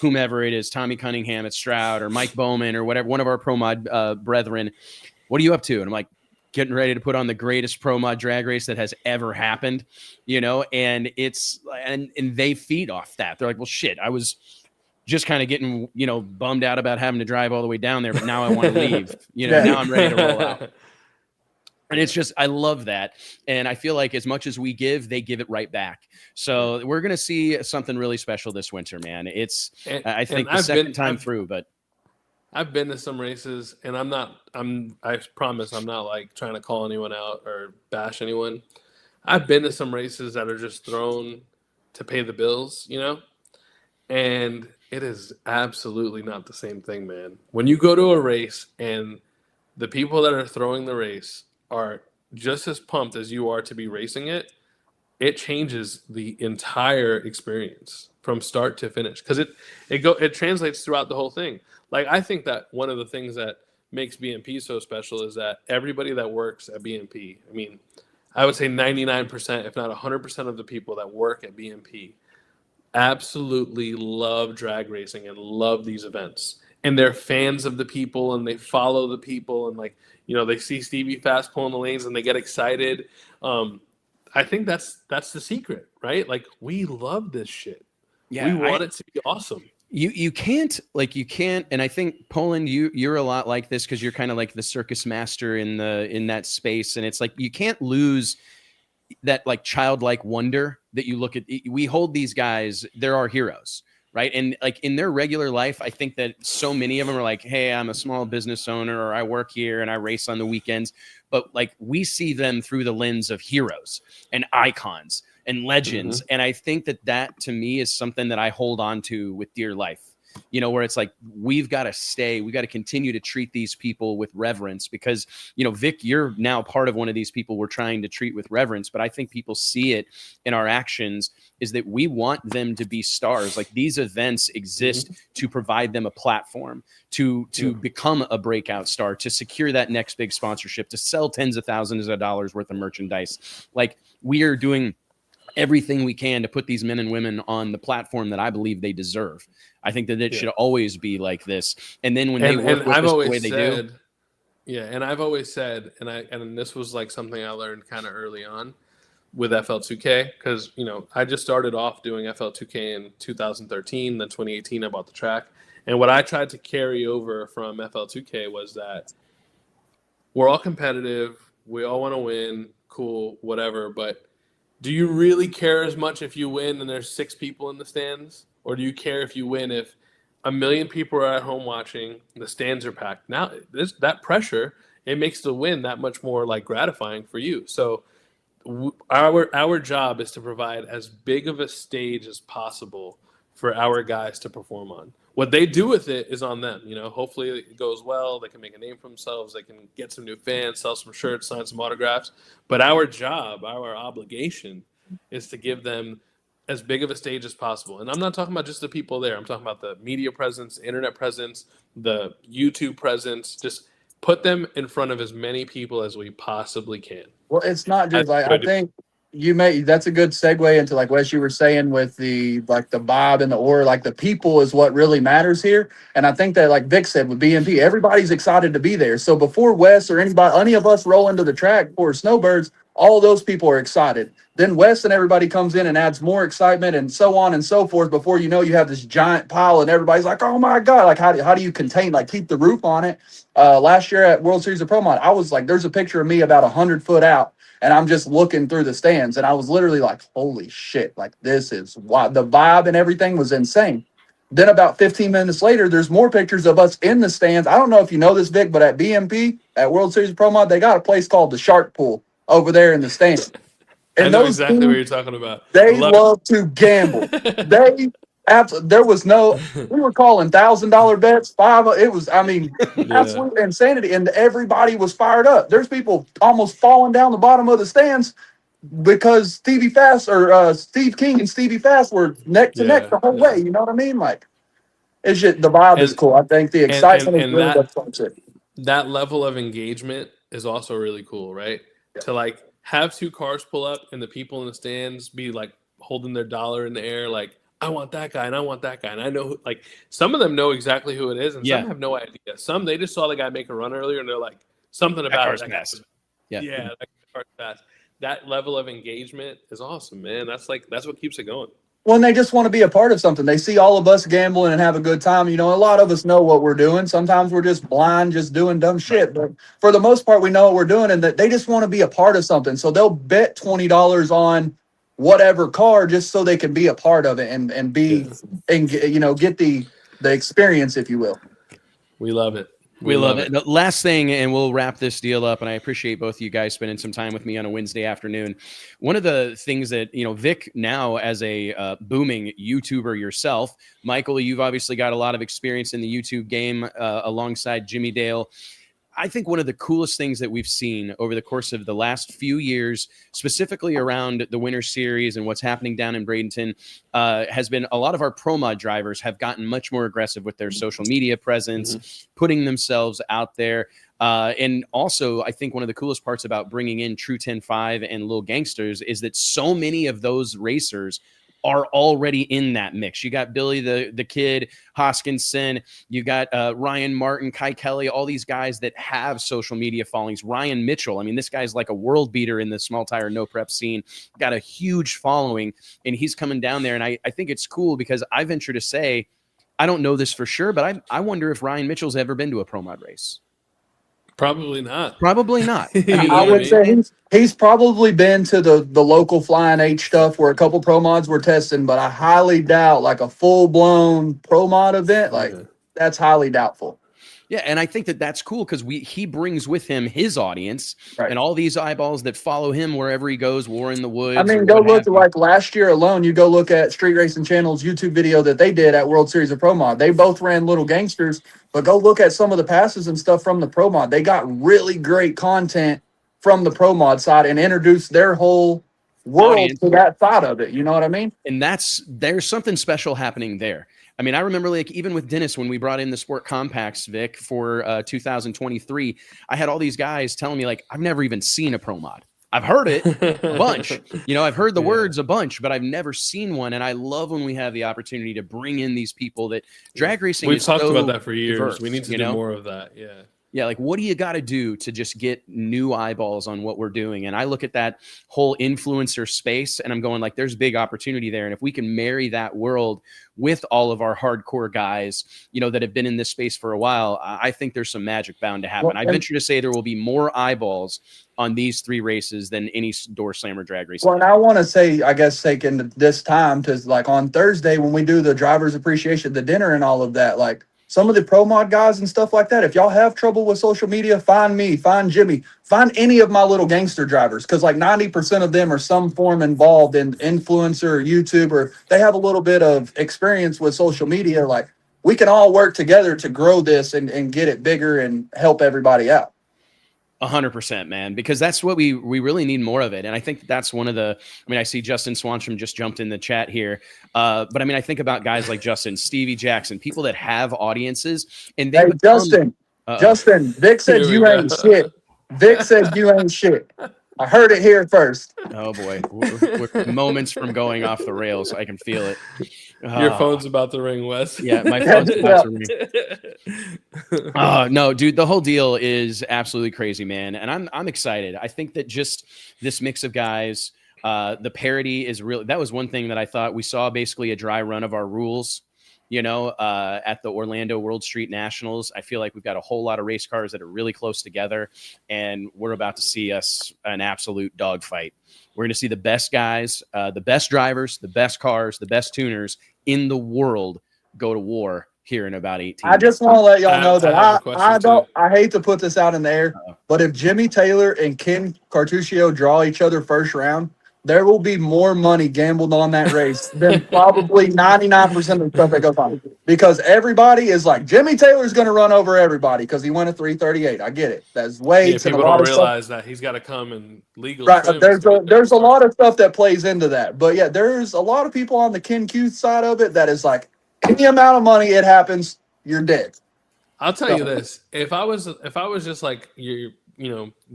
whomever it is, Tommy Cunningham at Stroud or Mike Bowman or whatever, one of our pro mod brethren, what are you up to? And I'm like, getting ready to put on the greatest pro mod drag race that has ever happened, you know, and it's, and they feed off that. They're like, well, shit, I was just kind of getting, you know, bummed out about having to drive all the way down there, but now I want to leave, you know, now I'm ready to roll out. And it's just, I love that. And I feel like as much as we give, they give it right back. So we're going to see something really special this winter, man. It's, I think the second time through, but I've been to some races, and I promise I'm not like trying to call anyone out or bash anyone. I've been to some races that are just thrown to pay the bills, you know? And it is absolutely not the same thing, man. When you go to a race and the people that are throwing the race are just as pumped as you are to be racing it, it changes the entire experience from start to finish, because it translates throughout the whole thing. Like, I think that one of the things that makes BMP so special is that everybody that works at BMP, I mean, I would say 99%, if not 100% of the people that work at BMP absolutely love drag racing and love these events. And they're fans of the people, and they follow the people, and, like, you know, they see Stevie Fast pulling the lanes and they get excited. I think that's the secret, right? Like, we love this shit. Yeah, we want it to be awesome. You can't, and I think Poland, you're a lot like this because you're kind of like the circus master in that space, and it's like you can't lose that like childlike wonder that you look at. We hold these guys; they're our heroes, right? And like in their regular life, I think that so many of them are like, "Hey, I'm a small business owner, or I work here and I race on the weekends," but like we see them through the lens of heroes and icons and legends. And I think that to me is something that I hold on to with dear life. you know, where it's like, we've got to continue to treat these people with reverence because, you know, Vic, you're now part of one of these people we're trying to treat with reverence, but I think people see it in our actions is that we want them to be stars. Like these events exist to provide them a platform to become a breakout star, to secure that next big sponsorship, to sell tens of thousands of dollars worth of merchandise. Like we are doing everything we can to put these men and women on the platform that I believe they deserve. I think that it should always be like this. And then when they work with us the way they do. Yeah, and I've always said, and this was like something I learned kind of early on with FL2K, because, you know, I just started off doing FL2K in 2013, then 2018 I bought the track. And what I tried to carry over from FL2K was that we're all competitive, we all want to win, cool, whatever, but do you really care as much if you win and there's 6 people in the stands? Or do you care if you win if 1 million people are at home watching, the stands are packed? Now, that pressure, it makes the win that much more like gratifying for you. So our job is to provide as big of a stage as possible for our guys to perform on. What they do with it is on them. You know, hopefully it goes well. They can make a name for themselves. They can get some new fans, sell some shirts, sign some autographs. But our job, our obligation is to give them as big of a stage as possible. And I'm not talking about just the people there. I'm talking about the media presence, internet presence, the YouTube presence. Just put them in front of as many people as we possibly can. Well, it's not just like, I think that's a good segue into like what you were saying with the vibe and the aura, like the people is what really matters here. And I think that, like Vic said, with BMP, everybody's excited to be there. So before Wes or any of us roll into the track for Snowbirds, all those people are excited. Then Wes and everybody comes in and adds more excitement and so on and so forth. Before you know, you have this giant pile and everybody's like, oh my God, like how do you contain, like keep the roof on it? Last year at World Series of Pro Mod, I was like, there's a picture of me about 100 foot out and I'm just looking through the stands and I was literally like, holy shit, like this is why the vibe and everything was insane. Then about 15 minutes later, there's more pictures of us in the stands. I don't know if you know this, Vic, but at BMP, at World Series of Pro Mod, they got a place called the Shark Pool over there in the stands. And I know those exactly dudes, what you're talking about. they love to gamble. There was no, we were calling $1,000 bets, absolute insanity. And everybody was fired up. There's people almost falling down the bottom of the stands because Stevie Fast or Steve King and Stevie Fast were neck to neck the whole way. You know what I mean? Like, it's just, the vibe is cool. I think the excitement is really what starts it. That level of engagement is also really cool, right? Yeah. To like have 2 cars pull up and the people in the stands be like holding their dollar in the air, like, I want that guy and I want that guy. And I know, like, some of them know exactly who it is and some have no idea. Some, they just saw the guy make a run earlier and they're like, something about it. Yeah, that car's fast. That level of engagement is awesome, man. That's what keeps it going. Well, and they just want to be a part of something. They see all of us gambling and have a good time. You know, a lot of us know what we're doing. Sometimes we're just blind, just doing dumb shit. But for the most part, we know what we're doing, and that they just want to be a part of something. So they'll bet $20 on whatever car just so they can be a part of it and be and get the experience, if you will. We love it. We love it. The last thing, and we'll wrap this deal up, and I appreciate both of you guys spending some time with me on a Wednesday afternoon. One of the things that, Vic, now as a booming YouTuber yourself, Michael, you've obviously got a lot of experience in the YouTube game alongside Jimmy Dale. I think one of the coolest things that we've seen over the course of the last few years, specifically around the Winter Series and what's happening down in Bradenton, has been a lot of our Pro Mod drivers have gotten much more aggressive with their social media presence, putting themselves out there. And also, I think one of the coolest parts about bringing in True 10-5 and Lil Gangsters is that so many of those racers are already in that mix. You got Billy the Kid, Hoskinson, you got Ryan Martin, Kai Kelly, all these guys that have social media followings. Ryan Mitchell, I mean, this guy's like a world beater in the small tire no prep scene, got a huge following, and he's coming down there. And I think it's cool because I venture to say, I don't know this for sure, but I wonder if Ryan Mitchell's ever been to a Pro Mod race. Probably not. Probably not. I would say he's probably been to the local Flying H stuff where a couple Pro Mods were testing, but I highly doubt like a full-blown Pro Mod event. Like, that's highly doubtful. Yeah, and I think that that's cool because he brings with him his audience and all these eyeballs that follow him wherever he goes, War in the Woods. I mean, go look at like last year alone. You go look at Street Racing Channel's YouTube video that they did at World Series of Pro Mod. They both ran Little Gangsters, but go look at some of the passes and stuff from the Pro Mod. They got really great content from the Pro Mod side and introduced their whole world to that side of it. You know what I mean? And there's something special happening there. I mean, I remember like even with Dennis, when we brought in the Sport Compacts, Vic, for 2023, I had all these guys telling me like, I've never even seen a Pro Mod. I've heard it a bunch, I've heard the words a bunch, but I've never seen one. And I love when we have the opportunity to bring in these people that drag racing. We've talked about that for years. Diverse, we need to do more of that. Yeah. Yeah, like what do you got to do to just get new eyeballs on what we're doing? And I look at that whole influencer space and I'm going like, there's big opportunity there. And if we can marry that world with all of our hardcore guys, that have been in this space for a while, I think there's some magic bound to happen. I venture to say there will be more eyeballs on these 3 races than any door slammer drag race. Well, and I want to say, I guess, taking this time to like on Thursday when we do the drivers appreciation, the dinner and all of that, like, some of the Pro Mod guys and stuff like that, if y'all have trouble with social media, find me, find Jimmy, find any of my Little Gangster drivers, because like 90% of them are some form involved in influencer or YouTube, or they have a little bit of experience with social media. Like, we can all work together to grow this and get it bigger and help everybody out. 100%, man, because that's what we really need more of it. And I think that's one of the, I see Justin Swanstrom just jumped in the chat here. But I think about guys like Justin, Stevie Jackson, people that have audiences. And they Justin, Vic said you ain't shit. Vic said you ain't shit. I heard it here first. Oh boy, we're moments from going off the rails. I can feel it. Your phone's about to ring, Wes. Yeah, my phone's about to ring. No, dude, the whole deal is absolutely crazy, man. And I'm excited. I think that just this mix of guys, the parity is really, that was one thing that I thought we saw basically a dry run of our rules, at the Orlando World Street Nationals. I feel like we've got a whole lot of race cars that are really close together, and we're about to see us an absolute dogfight. We're going to see the best guys, the best drivers, the best cars, the best tuners in the world go to war here in about 18 I just want to let y'all know that I hate to put this out in the air, but if Jimmy Taylor and Ken Cartuccio draw each other first round, there will be more money gambled on that race than probably 99% of the stuff that goes on. Because everybody is like, Jimmy Taylor's going to run over everybody because he won a 338. I get it. That's weights and a lot of stuff. People don't realize that he's got to come and legal. Right. There's a lot of stuff that plays into that. But yeah, there's a lot of people on the Ken Q side of it that is like, any amount of money it happens, you're dead. I'll tell you this. If I was just like your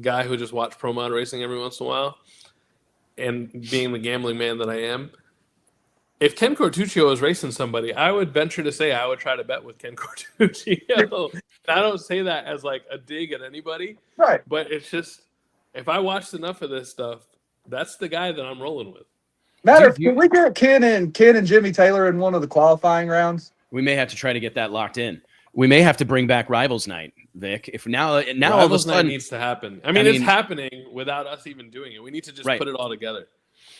guy who just watched Pro Mod racing every once in a while, and being the gambling man that I am, if Ken Cartuccio was racing somebody, I would venture to say I would try to bet with Ken Cartuccio. And I don't say that as like a dig at anybody, right? But it's just, if I watched enough of this stuff, that's the guy that I'm rolling with. Can we get Ken and Jimmy Taylor in one of the qualifying rounds? We may have to try to get that locked in. We may have to bring back Rivals Night, Vic. If now all of a sudden needs to happen. I mean, it's happening without us even doing it. We need to just put it all together.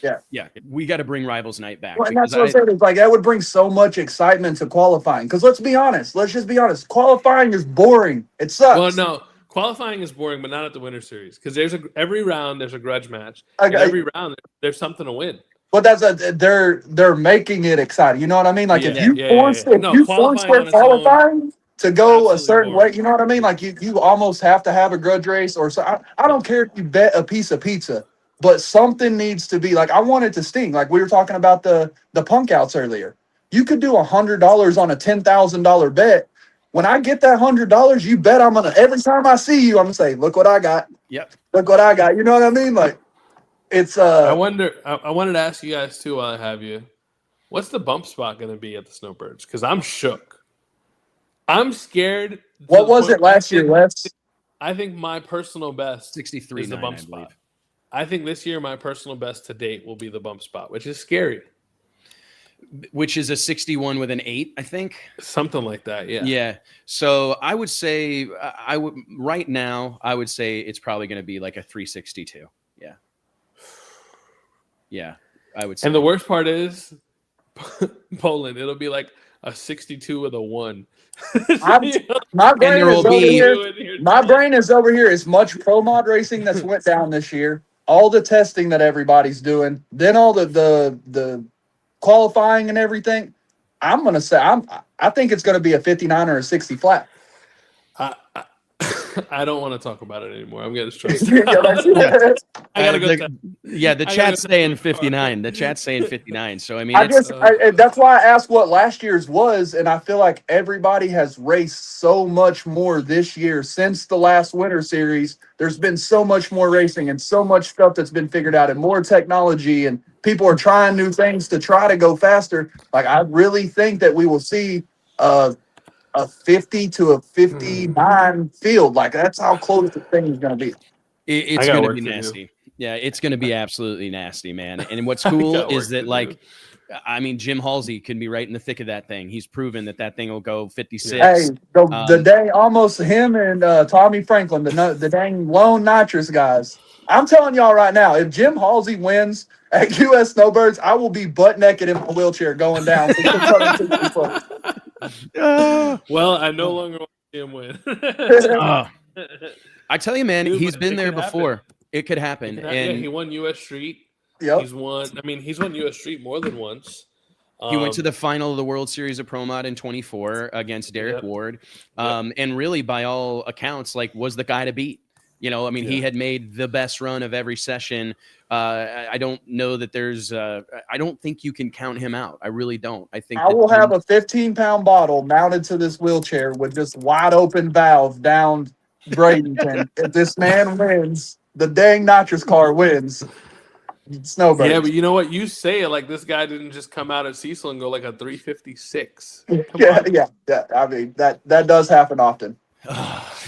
Yeah. We got to bring Rivals Night back. Well, and that's what I said. It's like that would bring so much excitement to qualifying. Because let's just be honest. Qualifying is boring. It sucks. Well, no, qualifying is boring, but not at the Winter Series. Because every round there's a grudge match. And every round there's something to win. But they're making it exciting. You know what I mean? Like if you force their qualifying to go a certain way, you know what I mean? Like you almost have to have a grudge race or so. I don't care if you bet a piece of pizza, but something needs to be like, I want it to sting. Like we were talking about the punk outs earlier. You could do $100 on a $10,000 bet. When I get that $100, you bet I'm gonna, every time I see you, I'm gonna say, look what I got. Yep. Look what I got. You know what I mean? Like it's I wanted to ask you guys too while I have you. What's the bump spot gonna be at the Snowbirds? Because I'm shook. I'm scared. What was it last year, Wes? I think my personal best 63 is the bump spot. I think this year my personal best to date will be the bump spot, which is scary. Which is a 61 with an 8, I think. Something like that, yeah. Yeah. So I would say right now I would say it's probably going to be like a 362. Yeah. Yeah, I would say. And the worst part is Poland. It'll be like a 62 with a 1. My brain there is will over be- here. My brain is over here. As much pro mod racing that's went down this year, all the testing that everybody's doing, then all the qualifying and everything. I'm gonna say I think it's gonna be a 59 or a 60 flat. I don't want to talk about it anymore. I'm getting stressed. Yeah, that's- I gotta go. The I chat's gotta saying 59. The chat's saying 59. So I mean, that's why I asked what last year's was, and I feel like everybody has raced so much more this year since the last Winter Series. There's been so much more racing and so much stuff that's been figured out, and more technology, and people are trying new things to try to go faster. Like I really think that we will see a 50 to a 59 field. Like that's how close the thing is going to be. it's going to be nasty. Yeah, it's going to be absolutely nasty, man. And what's cool is that, like, I mean, Jim Halsey can be right in the thick of that thing. He's proven that thing will go 56. Hey, the dang, almost him and Tommy Franklin, the dang lone nitrous guys. I'm telling y'all right now, if Jim Halsey wins at US Snowbirds, I will be butt naked in my wheelchair going down. Well, I no longer want to see him win. I tell you, man, Dude, he's been there before. Happen. It could happen. And he won US Street. Yep. He's won US Street more than once. He went to the final of the World Series of Pro Mod in 24 against Derek Ward. And really, by all accounts, like, was the guy to beat. You know, I mean, he had made the best run of every session. I don't know that there's I don't think you can count him out. I really don't. I think I will have a 15-pound bottle mounted to this wheelchair with just wide open valve down Bradenton. If this man wins, the dang nitrous car wins. Snowbirds. Yeah, but you know what? You say it like this guy didn't just come out at Cecil and go like a 356. Yeah. I mean, that does happen often.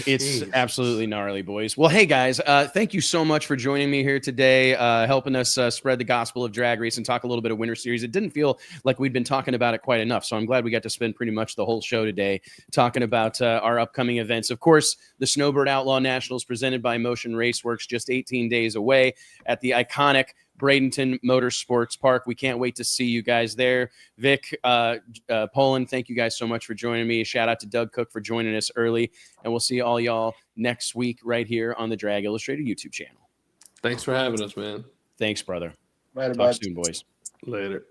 It's absolutely gnarly, boys. Well, hey guys, thank you so much for joining me here today, helping us spread the gospel of drag race and talk a little bit of Winter Series. It didn't feel like we'd been talking about it quite enough, so I'm glad we got to spend pretty much the whole show today talking about our upcoming events. Of course, the Snowbird Outlaw Nationals presented by Motion Raceworks, just 18 days away at the iconic Bradenton Motorsports Park. We can't wait to see you guys there. Vic, Poland, thank you guys so much for joining me. Shout out to Doug Cook for joining us early. And we'll see all y'all next week right here on the Drag Illustrated YouTube channel. Thanks for having us, man. Thanks, brother. Later, Talk bud. soon, boys. Later.